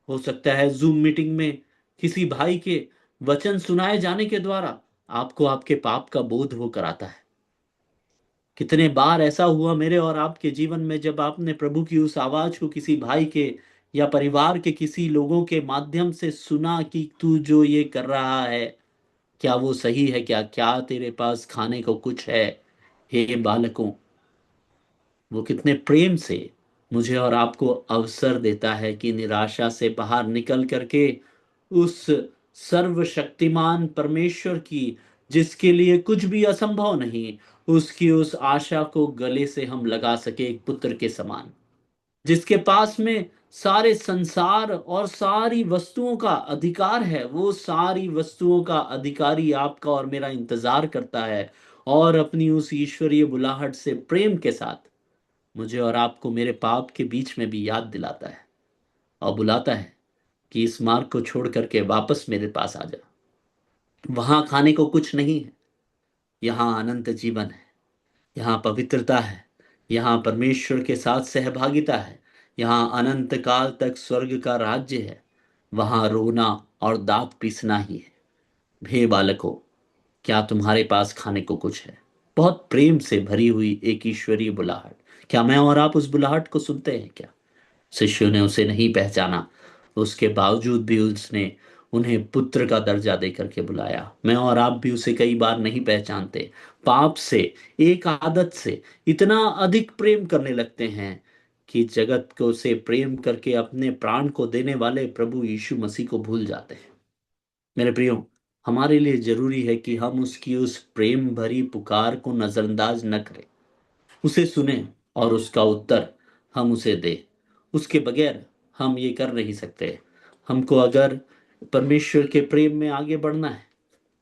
हो सकता है जूम मीटिंग में किसी भाई के वचन सुनाए जाने के द्वारा आपको आपके पाप का बोध वो कराता है। कितने बार ऐसा हुआ मेरे और आपके जीवन में जब आपने प्रभु की उस आवाज को किसी भाई के या परिवार के किसी लोगों के माध्यम से सुना कि तू जो ये कर रहा है क्या वो सही है, क्या क्या तेरे पास खाने को कुछ है। हे बालकों, वो कितने प्रेम से मुझे और आपको अवसर देता है कि निराशा से बाहर निकल करके उस सर्वशक्तिमान परमेश्वर की, जिसके लिए कुछ भी असंभव नहीं, उसकी उस आशा को गले से हम लगा सके एक पुत्र के समान, जिसके पास में सारे संसार और सारी वस्तुओं का अधिकार है। वो सारी वस्तुओं का अधिकारी आपका और मेरा इंतजार करता है और अपनी उस ईश्वरीय बुलाहट से प्रेम के साथ मुझे और आपको मेरे पाप के बीच में भी याद दिलाता है और बुलाता है कि इस मार्ग को छोड़ करके वापस मेरे पास आ जा। वहां खाने को कुछ नहीं है, यहाँ अनंत जीवन है, यहाँ पवित्रता है, यहाँ परमेश्वर के साथ सहभागिता है, यहाँ अनंत काल तक स्वर्ग का राज्य है। वहां रोना और दांत पीसना ही है। हे बालकों, क्या तुम्हारे पास खाने को कुछ है। बहुत प्रेम से भरी हुई एक ईश्वरीय बुलाहट। क्या मैं और आप उस बुलाहट को सुनते हैं क्या। शिष्यों ने उसे नहीं पहचाना, उसके बावजूद भी उसने उन्हें पुत्र का दर्जा देकर के बुलाया। मैं और आप भी उसे कई बार नहीं पहचानते, पाप से, एक आदत से इतना अधिक प्रेम करने लगते हैं कि जगत को से प्रेम करके अपने प्राण को देने वाले प्रभु यीशु मसीह को भूल जाते हैं। मेरे प्रियो, हमारे लिए जरूरी है कि हम उसकी उस प्रेम भरी पुकार को नजरअंदाज न करें, उसे सुने और उसका उत्तर हम उसे दें। उसके बगैर हम ये कर नहीं सकते। हमको अगर परमेश्वर के प्रेम में आगे बढ़ना है,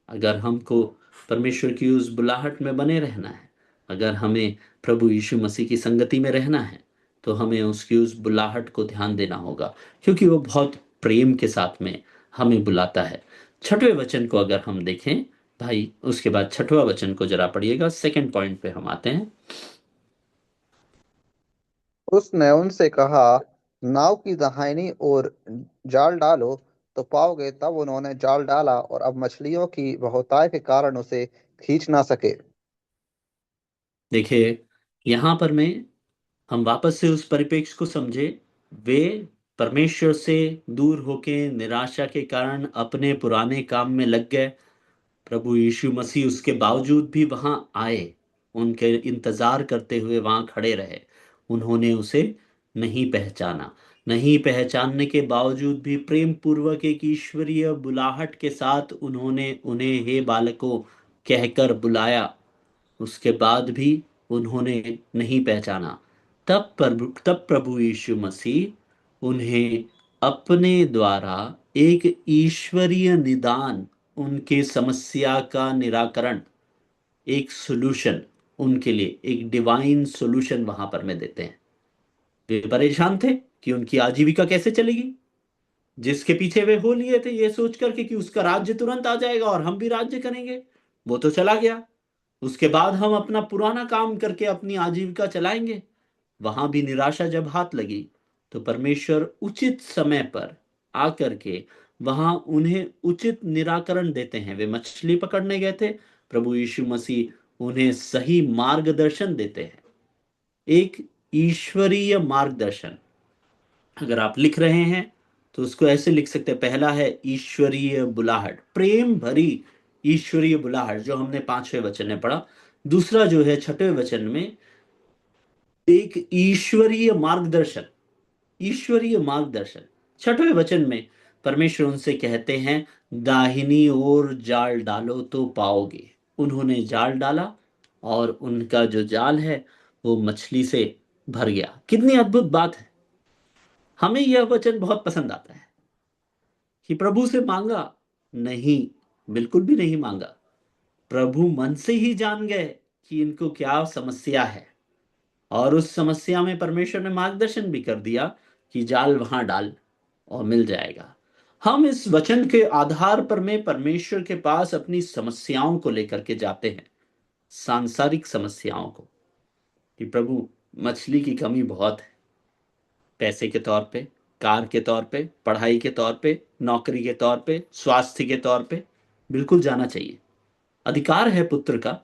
अगर हमको परमेश्वर की उस बुलाहट में बने रहना है, अगर हमें प्रभु यीशु मसीह की संगति में रहना है, तो हमें उसकी उस बुलाहट को ध्यान देना होगा, क्योंकि वो बहुत प्रेम के साथ में हमें बुलाता है। छठवें वचन को अगर हम देखें भाई, उसके बाद छठवां वचन को जरा पढ़िएगा, सेकंड पॉइंट पे हम आते हैं। उसने उनसे कहा, नाव की दाहिनी ओर जाल डालो तो पाओगे। तब उन्होंने जाल डाला और अब मछलियों की बहुतायत के कारण उसे खींच ना सके। देखिए, यहां पर मैं, हम वापस से उस परिप्रेक्ष्य को समझे। वे परमेश्वर से दूर होके निराशा के कारण अपने पुराने काम में लग गए। प्रभु यीशु मसीह उसके बावजूद भी वहां आए, उनके इंतजार करते हुए वहां खड़े रहे। उन्होंने उसे नहीं पहचाना। नहीं पहचानने के बावजूद भी प्रेम पूर्वक एक ईश्वरीय बुलाहट के साथ उन्होंने उन्हें हे बालकों कहकर बुलाया। उसके बाद भी उन्होंने नहीं पहचाना। तब प्रभु यीशु मसीह उन्हें अपने द्वारा एक ईश्वरीय निदान, उनके समस्या का निराकरण, एक सॉल्यूशन, उनके लिए एक डिवाइन सॉल्यूशन वहां पर में देते हैं। वे परेशान थे कि उनकी आजीविका कैसे चलेगी। जिसके पीछे वे हो लिए थे ये सोच करके कि उसका राज्य तुरंत आ जाएगा और हम भी राज्य करेंगे, वो तो चला गया। उसके बाद हम अपना पुराना काम करके अपनी आजीविका चलाएंगे। वहां भी निराशा जब हाथ लगी, तो परमेश्वर उचित समय पर आकर के वहां उन्हें उचित निराकरण देते हैं। वे मछली पकड़ने गए थे, प्रभु यीशु मसीह उन्हें सही मार्गदर्शन देते हैं। एक ईश्वरीय मार्गदर्शन, अगर आप लिख रहे हैं तो उसको ऐसे लिख सकते हैं। पहला है ईश्वरीय बुलाहट, प्रेम भरी ईश्वरीय बुलाहट, जो हमने पांचवें वचन में पढ़ा। दूसरा जो है छठवें वचन में, एक ईश्वरीय मार्गदर्शन। ईश्वरीय मार्गदर्शन, छठवें वचन में परमेश्वर उनसे कहते हैं, दाहिनी ओर जाल डालो तो पाओगे। उन्होंने जाल डाला और उनका जो जाल है वो मछली से भर गया। कितनी अद्भुत बात है। हमें यह वचन बहुत पसंद आता है कि प्रभु से मांगा नहीं, बिल्कुल भी नहीं मांगा। प्रभु मन से ही जान गए कि इनको क्या समस्या है, और उस समस्या में परमेश्वर ने मार्गदर्शन भी कर दिया कि जाल वहां डाल और मिल जाएगा। हम इस वचन के आधार पर में परमेश्वर के पास अपनी समस्याओं को लेकर के जाते हैं, सांसारिक समस्याओं को, कि प्रभु मछली की कमी बहुत है, पैसे के तौर पे, कार के तौर पे, पढ़ाई के तौर पे, नौकरी के तौर पे, स्वास्थ्य के तौर पे। बिल्कुल जाना चाहिए, अधिकार है पुत्र का,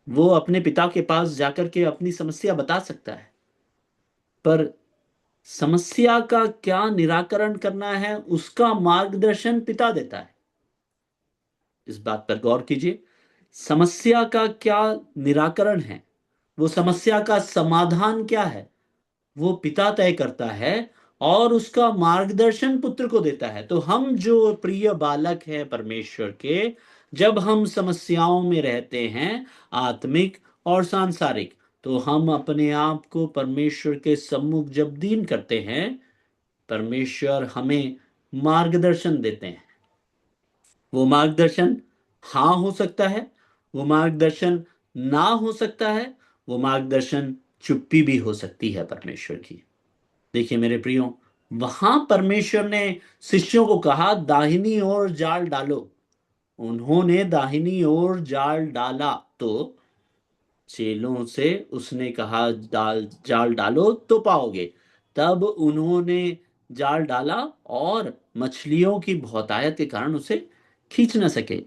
वो अपने पिता के पास जाकर के अपनी समस्या बता सकता है। पर समस्या का क्या निराकरण करना है, उसका मार्गदर्शन पिता देता है। इस बात पर गौर कीजिए, समस्या का क्या निराकरण है, वो समस्या का समाधान क्या है, वो पिता तय करता है, और उसका मार्गदर्शन पुत्र को देता है। तो हम जो प्रिय बालक हैं परमेश्वर के, जब हम समस्याओं में रहते हैं, आत्मिक और सांसारिक, तो हम अपने आप को परमेश्वर के सम्मुख जब दीन करते हैं, परमेश्वर हमें मार्गदर्शन देते हैं। वो मार्गदर्शन हाँ हो सकता है, वो मार्गदर्शन ना हो सकता है, वो मार्गदर्शन चुप्पी भी हो सकती है परमेश्वर की। देखिए मेरे प्रियो, वहां परमेश्वर ने शिष्यों को कहा दाहिनी ओर जाल डालो। उन्होंने दाहिनी ओर जाल डाला, तो चेलों से उसने कहा जाल डालो तो पाओगे। तब उन्होंने जाल डाला, और मछलियों की बहुतायत के कारण उसे खींच न सके।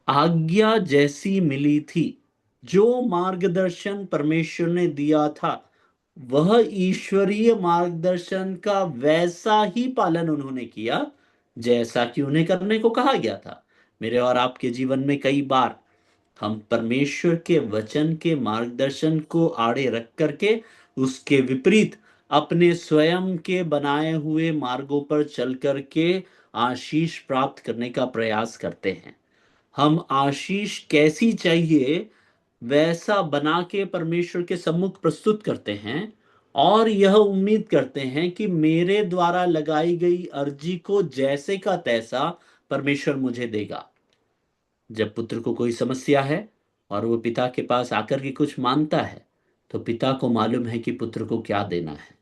आज्ञा जैसी मिली थी, जो मार्गदर्शन परमेश्वर ने दिया था, वह ईश्वरीय मार्गदर्शन का वैसा ही पालन उन्होंने किया जैसा कि उन्हें करने को कहा गया था। मेरे और आपके जीवन में कई बार हम परमेश्वर के वचन के मार्गदर्शन को आड़े रख करके उसके विपरीत अपने स्वयं के बनाए हुए मार्गों पर चल करके आशीष प्राप्त करने का प्रयास करते हैं। हम आशीष कैसी चाहिए वैसा बना के परमेश्वर के सम्मुख प्रस्तुत करते हैं, और यह उम्मीद करते हैं कि मेरे द्वारा लगाई गई अर्जी को जैसे का तैसा परमेश्वर मुझे देगा। जब पुत्र को कोई समस्या है और वो पिता के पास आकर के कुछ मांगता है, तो पिता को मालूम है कि पुत्र को क्या देना है,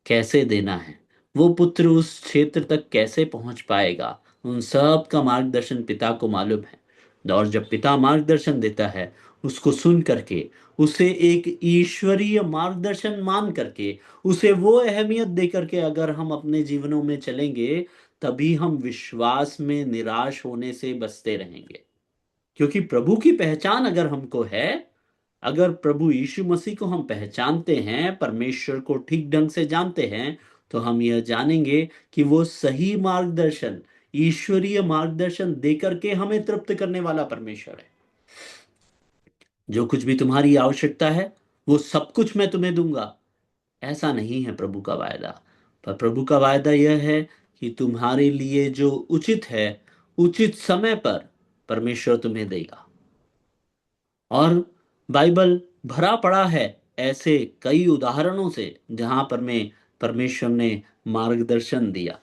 कैसे देना है, वो पुत्र उस क्षेत्र तक कैसे पहुंच पाएगा, उन सब का मार्गदर्शन पिता को मालूम है। और जब पिता मार्गदर्शन देता है, उसको सुन करके, उसे एक ईश्वरीय मार्गदर्शन मान करके, उसे वो अहमियत दे करके अगर हम अपने जीवनों में चलेंगे, तभी हम विश्वास में निराश होने से बचते रहेंगे। क्योंकि प्रभु की पहचान अगर हमको है, अगर प्रभु यीशु मसीह को हम पहचानते हैं, परमेश्वर को ठीक ढंग से जानते हैं, तो हम यह जानेंगे कि वो सही मार्गदर्शन, ईश्वरीय मार्गदर्शन देकर के हमें तृप्त करने वाला परमेश्वर है। जो कुछ भी तुम्हारी आवश्यकता है, वो सब कुछ मैं तुम्हें दूंगा, ऐसा नहीं है प्रभु का वायदा। पर प्रभु का वायदा यह है कि तुम्हारे लिए जो उचित है, उचित समय पर परमेश्वर तुम्हें देगा। और बाइबल भरा पड़ा है ऐसे कई उदाहरणों से जहां पर में परमेश्वर ने मार्गदर्शन दिया।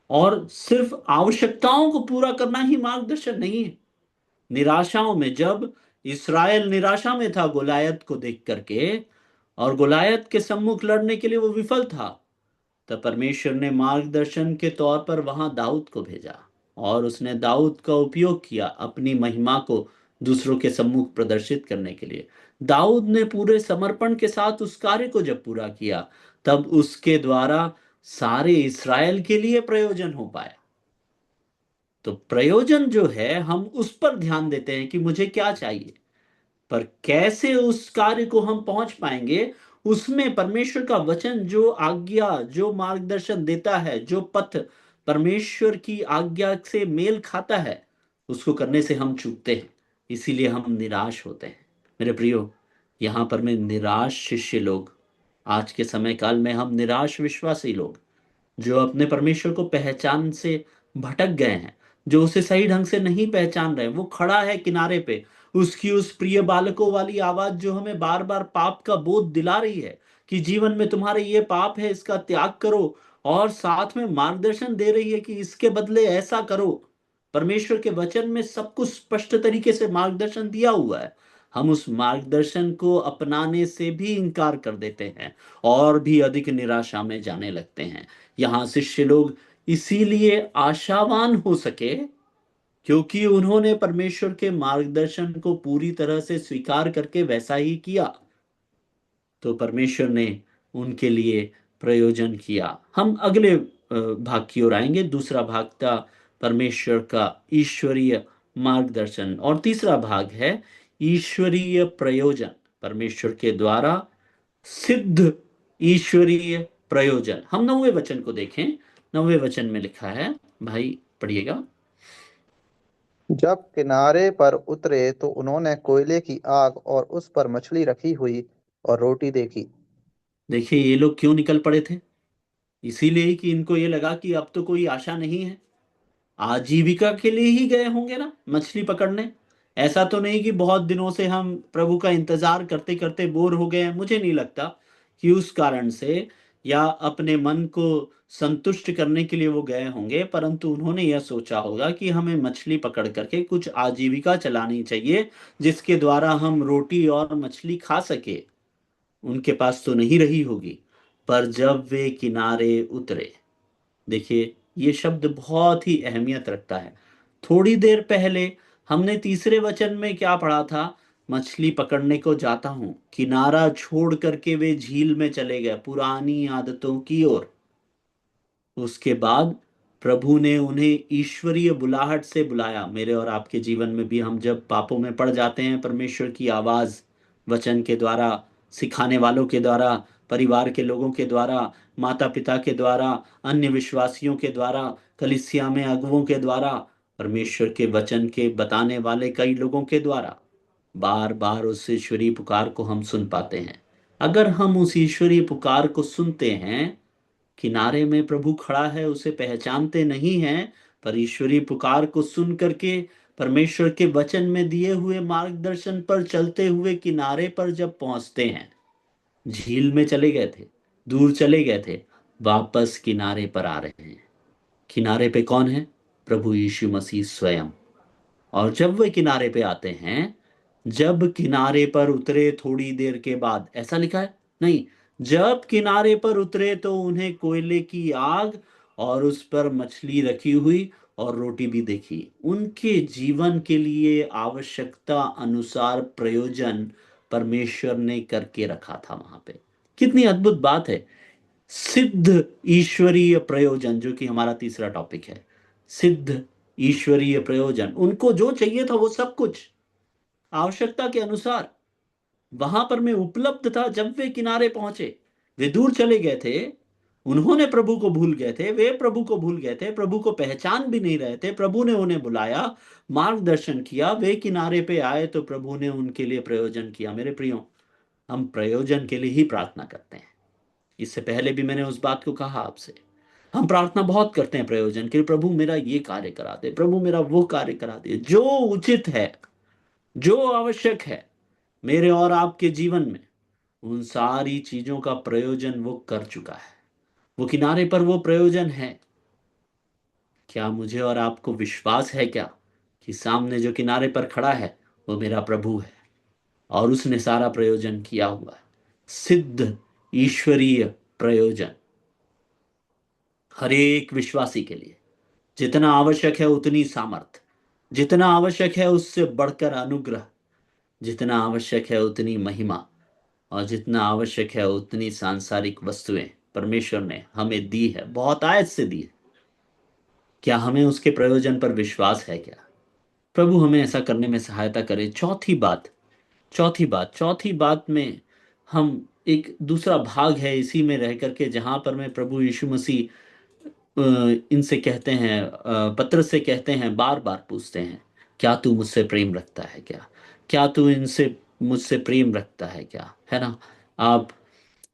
और सिर्फ आवश्यकताओं को पूरा करना ही मार्गदर्शन नहीं है। निराशाओं में, जब इस्राएल निराशा में था गोलायत को देख करके, और गोलायत के सम्मुख लड़ने के लिए वो विफल था, तब परमेश्वर ने मार्गदर्शन के तौर पर वहां दाऊद को भेजा, और उसने दाऊद का उपयोग किया अपनी महिमा को दूसरों के सम्मुख प्रदर्शित करने के लिए। दाऊद ने पूरे समर्पण के साथ उस कार्य को जब पूरा किया, तब उसके द्वारा सारे इस्राएल के लिए प्रयोजन हो पाया। तो प्रयोजन जो है, हम उस पर ध्यान देते हैं कि मुझे क्या चाहिए, पर कैसे उस कार्य को हम पहुंच पाएंगे, उसमें परमेश्वर का वचन जो आज्ञा, जो मार्गदर्शन देता है, जो पथ परमेश्वर की आज्ञा से मेल खाता है, उसको करने से हम चूकते हैं, इसीलिए हम निराश होते हैं। मेरे प्रियो, यहां पर मैं निराश शिष्य लोग, आज के समय काल में हम निराश विश्वासी लोग, जो अपने परमेश्वर को पहचान से भटक गए हैं, जो उसे सही ढंग से नहीं पहचान रहे, वो खड़ा है किनारे पे, उसकी उस प्रिय बालकों वाली आवाज जो हमें बार बार पाप का बोध दिला रही है कि जीवन में तुम्हारे ये पाप है, इसका त्याग करो और साथ में मार्गदर्शन दे रही है कि इसके बदले ऐसा करो। परमेश्वर के वचन में सब कुछ स्पष्ट तरीके से मार्गदर्शन दिया हुआ है। हम उस मार्गदर्शन को अपनाने से भी इनकार कर देते हैं और भी अधिक निराशा में जाने लगते हैं। यहाँ शिष्य लोग इसीलिए आशावान हो सके क्योंकि उन्होंने परमेश्वर के मार्गदर्शन को पूरी तरह से स्वीकार करके वैसा ही किया। तो परमेश्वर ने उनके लिए प्रयोजन किया। हम अगले भाग की ओर आएंगे। दूसरा भाग था परमेश्वर का ईश्वरीय मार्गदर्शन, और तीसरा भाग है ईश्वरीय प्रयोजन, परमेश्वर के द्वारा सिद्ध ईश्वरीय प्रयोजन। हम 9वें वचन को देखें। 9वें वचन में लिखा है, भाई पढ़िएगा। जब किनारे पर उतरे तो उन्होंने कोयले की आग और उस पर मछली रखी हुई और रोटी देखी। देखिए ये लोग क्यों निकल पड़े थे? इसीलिए कि इनको ये लगा कि अब तो कोई आशा नहीं है। आजीविका के लिए ही गए होंगे ना मछली पकड़ने। ऐसा तो नहीं कि बहुत दिनों से हम प्रभु का इंतजार करते करते बोर हो गए हैं। मुझे नहीं लगता कि उस कारण से या अपने मन को संतुष्ट करने के लिए वो गए होंगे, परंतु उन्होंने यह सोचा होगा कि हमें मछली पकड़ करके कुछ आजीविका चलानी चाहिए जिसके द्वारा हम रोटी और मछली खा सके। उनके पास तो नहीं रही होगी। पर जब वे किनारे उतरे, देखिए ये शब्द बहुत ही अहमियत रखता है। थोड़ी देर पहले हमने तीसरे वचन में क्या पढ़ा था? मछली पकड़ने को जाता हूं, किनारा छोड़ करके वे झील में चले गए पुरानी आदतों की ओर। उसके बाद प्रभु ने उन्हें ईश्वरीय बुलाहट से बुलाया। मेरे और आपके जीवन में भी हम जब पापों में पड़ जाते हैं, परमेश्वर की आवाज वचन के द्वारा, सिखाने वालों के द्वारा, परिवार के लोगों के द्वारा, माता पिता के द्वारा, अन्य विश्वासियों के द्वारा, कलीसिया में अगुवों के द्वारा, परमेश्वर के वचन के बताने वाले कई लोगों के द्वारा बार बार उस ईश्वरीय पुकार को हम सुन पाते हैं। अगर हम उस ईश्वरीय पुकार को सुनते हैं, किनारे में प्रभु खड़ा है उसे पहचानते नहीं हैं, पर ईश्वरीय पुकार को सुन करके परमेश्वर के वचन में दिए हुए मार्गदर्शन पर चलते हुए किनारे पर जब पहुंचते हैं, झील में चले गए थे, दूर चले गए थे, वापस किनारे पर आ रहे हैं। किनारे पे कौन है? प्रभु यीशु मसीह स्वयं। और जब वे किनारे पे आते हैं, जब किनारे पर उतरे थोड़ी देर के बाद, ऐसा लिखा है नहीं, जब किनारे पर उतरे तो उन्हें कोयले की आग और उस पर मछली रखी हुई और रोटी भी देखी। उनके जीवन के लिए आवश्यकता अनुसार प्रयोजन परमेश्वर ने करके रखा था वहां पे। कितनी अद्भुत बात है! सिद्ध ईश्वरीय प्रयोजन, जो कि हमारा तीसरा टॉपिक है। सिद्ध ईश्वरीय प्रयोजन, उनको जो चाहिए था वो सब कुछ आवश्यकता के अनुसार वहां पर मैं उपलब्ध था। जब वे किनारे पहुंचे, वे दूर चले गए थे, उन्होंने प्रभु को भूल गए थे, वे प्रभु को भूल गए थे, प्रभु को पहचान भी नहीं रहे थे। प्रभु ने उन्हें बुलाया, मार्गदर्शन किया, वे किनारे पे आए तो प्रभु ने उनके लिए प्रयोजन किया। मेरे प्रियो, हम प्रयोजन के लिए ही प्रार्थना करते हैं। इससे पहले भी मैंने उस बात को कहा आपसे। हम प्रार्थना बहुत करते हैं प्रयोजन के लिए, प्रभु मेरा ये कार्य करा दे, प्रभु मेरा वो कार्य करा दे। जो उचित है, जो आवश्यक है मेरे और आपके जीवन में, उन सारी चीजों का प्रयोजन वो कर चुका है। वो किनारे पर वो प्रयोजन है। क्या मुझे और आपको विश्वास है क्या कि सामने जो किनारे पर खड़ा है वो मेरा प्रभु है और उसने सारा प्रयोजन किया हुआ है? सिद्ध ईश्वरीय प्रयोजन हर एक विश्वासी के लिए। जितना आवश्यक है उतनी सामर्थ, जितना आवश्यक है उससे बढ़कर अनुग्रह, जितना आवश्यक है उतनी महिमा, और जितना आवश्यक है उतनी सांसारिक वस्तुएं परमेश्वर ने हमें दी है, बहुत आयत से दी है। क्या हमें उसके प्रयोजन पर विश्वास है क्या? प्रभु हमें ऐसा करने में सहायता करे। चौथी बात में हम एक दूसरा भाग है इसी में रह करके, जहां पर मैं प्रभु यीशु मसीह इनसे कहते हैं, पत्रस से कहते हैं, बार बार पूछते हैं, क्या तू मुझसे प्रेम रखता है क्या? क्या तू इनसे मुझसे प्रेम रखता है क्या? है ना? आप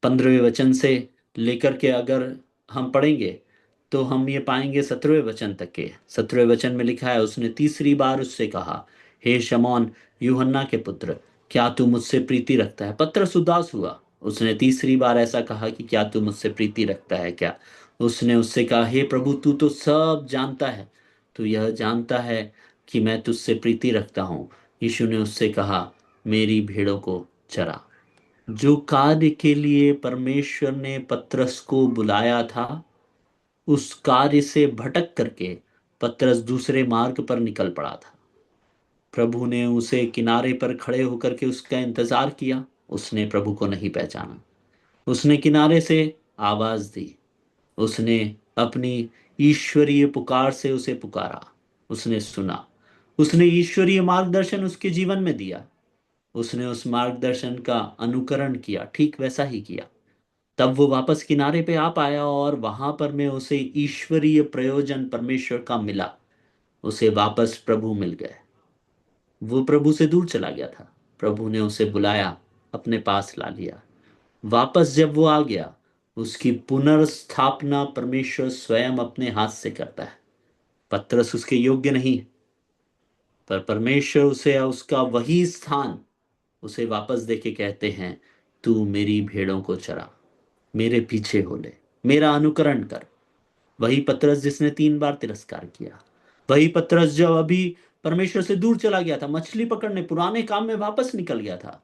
15वें वचन से लेकर के अगर हम पढ़ेंगे तो हम ये पाएंगे 17वें वचन तक के। 17वें वचन में लिखा है, उसने तीसरी बार उससे कहा, हे शमौन यूहन्ना के पुत्र, क्या तू मुझसे प्रीति रखता है? पत्रस उदास हुआ। उसने तीसरी बार ऐसा कहा कि क्या तू मुझसे प्रीति रखता है क्या? उसने उससे कहा, हे प्रभु, तू तो सब जानता है, तू यह जानता है कि मैं तुझसे प्रीति रखता हूँ। यीशु ने उससे कहा, मेरी भेड़ों को चरा। जो कार्य के लिए परमेश्वर ने पतरस को बुलाया था, उस कार्य से भटक करके पतरस दूसरे मार्ग पर निकल पड़ा था। प्रभु ने उसे किनारे पर खड़े होकर के उसका इंतजार किया। उसने प्रभु को नहीं पहचाना। उसने किनारे से आवाज दी। उसने अपनी ईश्वरीय पुकार से उसे पुकारा। उसने सुना। उसने ईश्वरीय मार्गदर्शन उसके जीवन में दिया। उसने उस मार्गदर्शन का अनुकरण किया, ठीक वैसा ही किया। तब वो वापस किनारे पे आ पाया और वहां पर में उसे ईश्वरीय प्रयोजन परमेश्वर का मिला। उसे वापस प्रभु मिल गए। वो प्रभु से दूर चला गया था। प्रभु ने उसे बुलाया, अपने पास ला लिया। वापस जब वो आ गया, उसकी पुनर्स्थापना परमेश्वर स्वयं अपने हाथ से करता है। पतरस उसके योग्य नहीं है, पर परमेश्वर उसे उसका वही स्थान उसे वापस देके कहते हैं, तू मेरी भेड़ों को चरा, मेरे पीछे हो ले, मेरा अनुकरण कर। वही पतरस जिसने 3 बार तिरस्कार किया, वही पतरस जो अभी परमेश्वर से दूर चला गया था, मछली पकड़ने पुराने काम में वापस निकल गया था,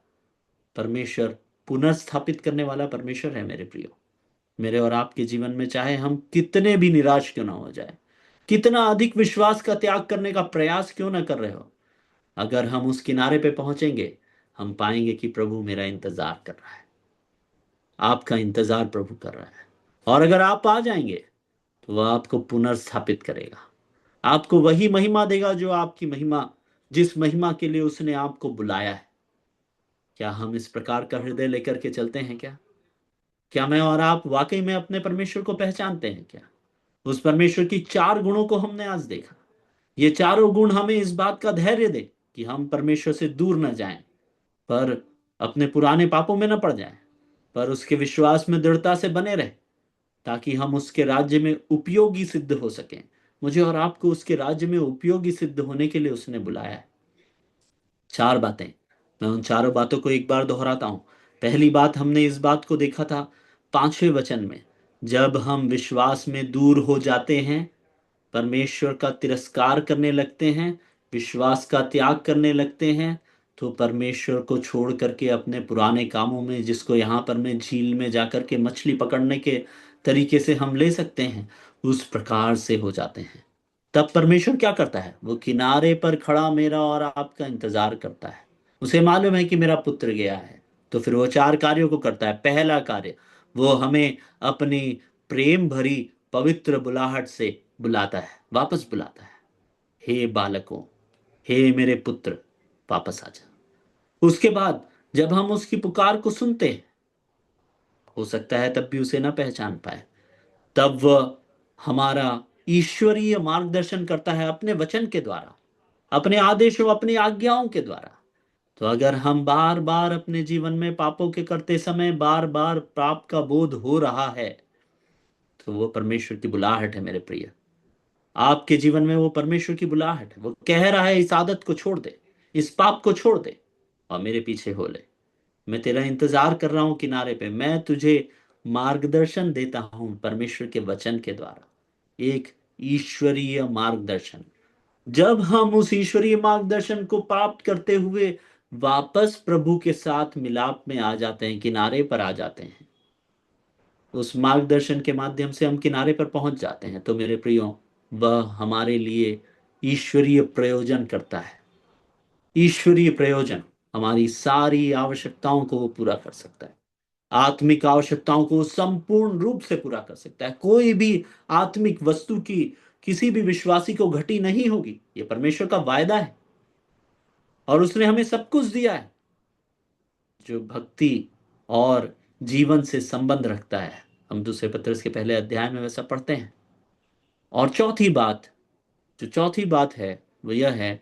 परमेश्वर पुनर्स्थापित करने वाला परमेश्वर है मेरे प्रियो। मेरे और आपके जीवन में चाहे हम कितने भी निराश क्यों ना हो जाए, कितना अधिक विश्वास का त्याग करने का प्रयास क्यों ना कर रहे हो, अगर हम उस किनारे पे पहुंचेंगे, हम पाएंगे कि प्रभु मेरा इंतजार कर रहा है। आपका इंतजार प्रभु कर रहा है। और अगर आप आ जाएंगे, तो वह आपको पुनर्स्थापित करेगा। आपको वही महिमा देगा जो आपकी महिमा, जिस महिमा के लिए उसने आपको बुलाया है। क्या हम इस प्रकार का हृदय लेकर के चलते हैं क्या? क्या मैं और आप वाकई में अपने परमेश्वर को पहचानते हैं क्या? उस परमेश्वर की 4 गुणों को हमने आज देखा। ये चारों गुण हमें इस बात का धैर्य दे कि हम परमेश्वर से दूर न जाएं, पर अपने पुराने पापों में न पड़ जाएं, पर उसके विश्वास में दृढ़ता से बने रहे, ताकि हम उसके राज्य में उपयोगी सिद्ध हो सकें। मुझे और आपको उसके राज्य में उपयोगी सिद्ध होने के लिए उसने बुलाया है। 4 बातें, मैं उन चारों बातों को एक बार दोहराता हूं। पहली बात, हमने इस बात को देखा था 5वें वचन में, जब हम विश्वास में दूर हो जाते हैं, परमेश्वर का तिरस्कार करने लगते हैं, विश्वास का त्याग करने लगते हैं, तो परमेश्वर को छोड़ करके अपने पुराने कामों में, जिसको यहाँ पर में झील में जाकर के मछली पकड़ने के तरीके से हम ले सकते हैं, उस प्रकार से हो जाते हैं। तब परमेश्वर क्या करता है? वो किनारे पर खड़ा मेरा और आपका इंतजार करता है। उसे मालूम है कि मेरा पुत्र गया है, तो फिर वो 4 कार्यों को करता है। पहला कार्य, वो हमें अपनी प्रेम भरी पवित्र बुलाहट से बुलाता है, वापस बुलाता है। हे बालकों, हे मेरे पुत्र, वापस आ जा। उसके बाद जब हम उसकी पुकार को सुनते हैं, हो सकता है तब भी उसे ना पहचान पाए, तब वह हमारा ईश्वरीय मार्गदर्शन करता है अपने वचन के द्वारा, अपने आदेशों, अपनी आज्ञाओं के द्वारा। तो अगर हम बार बार अपने जीवन में पापों के करते समय बार बार पाप का बोध हो रहा है, तो वो परमेश्वर की बुलाहट है मेरे प्रिय। आपके जीवन में वो परमेश्वर की बुलाहट है। वो कह रहा है, इस आदत को छोड़ दे, इस पाप को छोड़ दे और मेरे पीछे हो ले। मैं तेरा इंतजार कर रहा हूं किनारे पे। मैं तुझे मार्गदर्शन देता हूं परमेश्वर के वचन के द्वारा, एक ईश्वरीय मार्गदर्शन। जब हम उस ईश्वरीय मार्गदर्शन को प्राप्त करते हुए वापस प्रभु के साथ मिलाप में आ जाते हैं, किनारे पर आ जाते हैं, उस मार्गदर्शन के माध्यम से हम किनारे पर पहुंच जाते हैं, तो मेरे प्रियो, वह हमारे लिए ईश्वरीय प्रयोजन करता है। ईश्वरीय प्रयोजन, हमारी सारी आवश्यकताओं को वो पूरा कर सकता है। आत्मिक आवश्यकताओं को संपूर्ण रूप से पूरा कर सकता है। कोई भी आत्मिक वस्तु की किसी भी विश्वासी को घटी नहीं होगी। ये परमेश्वर का वायदा है और उसने हमें सब कुछ दिया है जो भक्ति और जीवन से संबंध रखता है। हम दूसरे पत्रस के पहले अध्याय में वैसा पढ़ते हैं। और चौथी बात है, वो यह है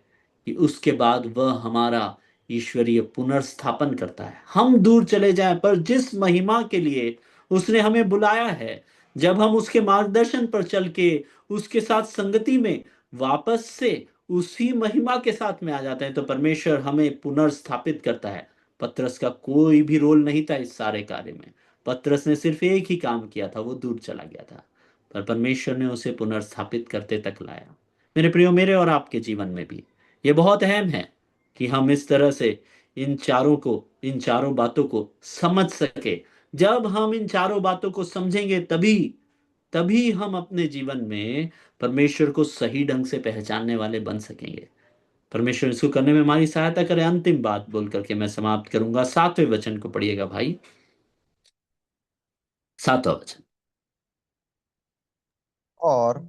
कि उसके बाद वह हमारा ईश्वरीय पुनर्स्थापन करता है। हम दूर चले जाएं, पर जिस महिमा के लिए उसने हमें बुलाया है, जब हम उसके मार्गदर्शन पर चल के उसके साथ संगति में वापस से उसी महिमा के साथ में आ जाते हैं, तो परमेश्वर हमें पुनर्स्थापित करता है। पतरस का कोई भी रोल नहीं था इस सारे कार्य में। पतरस ने सिर्फ एक ही काम किया था, वो दूर चला गया था। पर परमेश्वर ने उसे पुनर्स्थापित करते तक लाया। मेरे प्रियो, मेरे और आपके जीवन में भी ये बहुत अहम है कि हम इस तरह से इन चारों बातों को समझ सके। जब हम इन चारों बातों को समझेंगे, तभी तभी हम अपने जीवन में परमेश्वर को सही ढंग से पहचानने वाले बन सकेंगे। परमेश्वर इसको करने में हमारी सहायता करे। अंतिम बात बोल करके मैं समाप्त करूंगा। 7वें वचन को पढ़िएगा भाई। 7वां वचन। और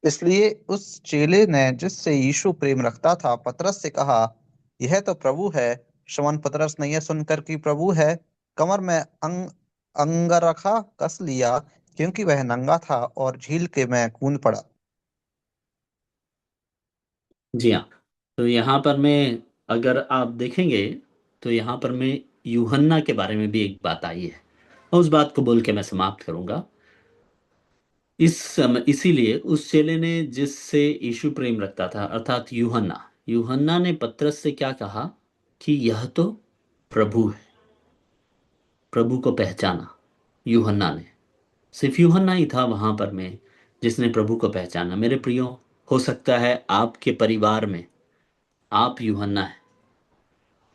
इसलिए उस चेले ने जिससे यीशु प्रेम रखता था पतरस से कहा, यह तो प्रभु है। शमौन पतरस ने यह सुनकर कि प्रभु है, कमर में अंगरखा कस लिया, क्योंकि वह नंगा था, और झील के में कूद पड़ा। जी हाँ। तो यहाँ पर मैं, अगर आप देखेंगे, तो यहाँ पर मैं यूहन्ना के बारे में भी एक बात आई है, और उस बात को बोल के मैं समाप्त करूंगा। इस समय इसीलिए उस चेले ने जिससे यीशु प्रेम रखता था, अर्थात यूहन्ना, यूहन्ना ने पतरस से क्या कहा कि यह तो प्रभु है। प्रभु को पहचाना यूहन्ना ने। सिर्फ यूहन्ना ही था वहां पर में जिसने प्रभु को पहचाना। मेरे प्रियो, हो सकता है आपके परिवार में आप यूहन्ना है।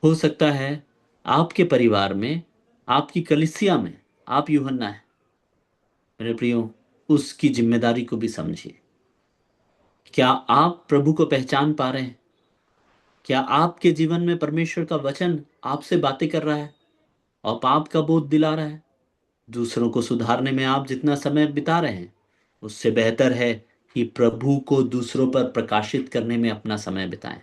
हो सकता है आपके परिवार में, आपकी कलीसिया में आप यूहन्ना है। मेरे प्रियो, उसकी जिम्मेदारी को भी समझिए। क्या आप प्रभु को पहचान पा रहे हैं? क्या आपके जीवन में परमेश्वर का वचन आपसे बातें कर रहा है और पाप का बोध दिला रहा है? दूसरों को सुधारने में आप जितना समय बिता रहे हैं, उससे बेहतर है कि प्रभु को दूसरों पर प्रकाशित करने में अपना समय बिताएं।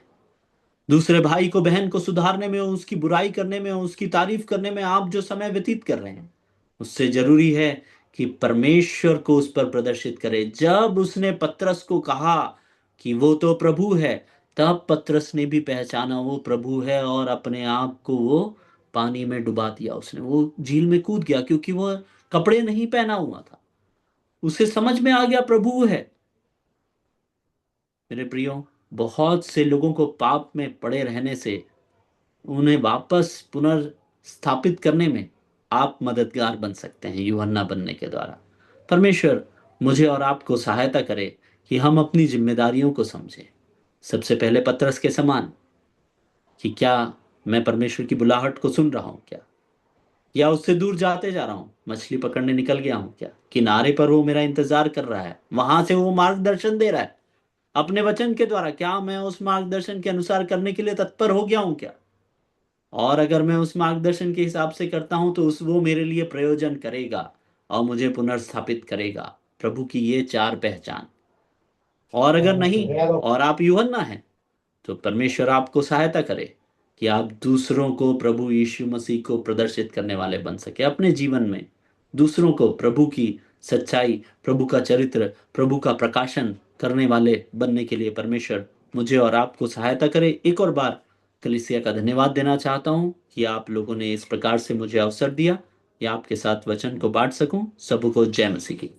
दूसरे भाई को, बहन को सुधारने में, उसकी बुराई करने में, उसकी तारीफ करने में आप जो समय व्यतीत कर रहे हैं, उससे जरूरी है कि परमेश्वर को उस पर प्रदर्शित करें। जब उसने पतरस को कहा कि वो तो प्रभु है, तब पतरस ने भी पहचाना वो प्रभु है, और अपने आप को वो पानी में डुबा दिया। उसने वो झील में कूद गया, क्योंकि वो कपड़े नहीं पहना हुआ था। उसे समझ में आ गया प्रभु है। मेरे प्रियो, बहुत से लोगों को पाप में पड़े रहने से, उन्हें वापस पुनर्स्थापित करने में आप मददगार बन सकते हैं यूहन्ना बनने के द्वारा। परमेश्वर मुझे और आपको सहायता करे कि हम अपनी जिम्मेदारियों को समझें। सबसे पहले पतरस के समान, कि क्या मैं परमेश्वर की बुलाहट को सुन रहा हूं क्या, या उससे दूर जाते जा रहा हूं, मछली पकड़ने निकल गया हूं क्या, किनारे पर वो मेरा इंतजार कर रहा है, वहां से वो मार्गदर्शन दे रहा है अपने वचन के द्वारा, क्या मैं उस मार्गदर्शन के अनुसार करने के लिए तत्पर हो गया हूं क्या? और अगर मैं उस मार्गदर्शन के हिसाब से करता हूं तो उस वो मेरे लिए प्रयोजन करेगा और मुझे पुनर्स्थापित करेगा। प्रभु की ये चार पहचान। और अगर नहीं, और आप यूहन्ना हैं, तो परमेश्वर आपको सहायता करे कि आप दूसरों को प्रभु यीशु मसीह को प्रदर्शित करने वाले बन सके अपने जीवन में। दूसरों को प्रभु की सच्चाई, प्रभु का चरित्र, प्रभु का प्रकाशन करने वाले बनने के लिए परमेश्वर मुझे और आपको सहायता करे। एक और बार कलीसिया का धन्यवाद देना चाहता हूं कि आप लोगों ने इस प्रकार से मुझे अवसर दिया, या आपके साथ वचन को बांट सकूं। सबको जय मसीह की।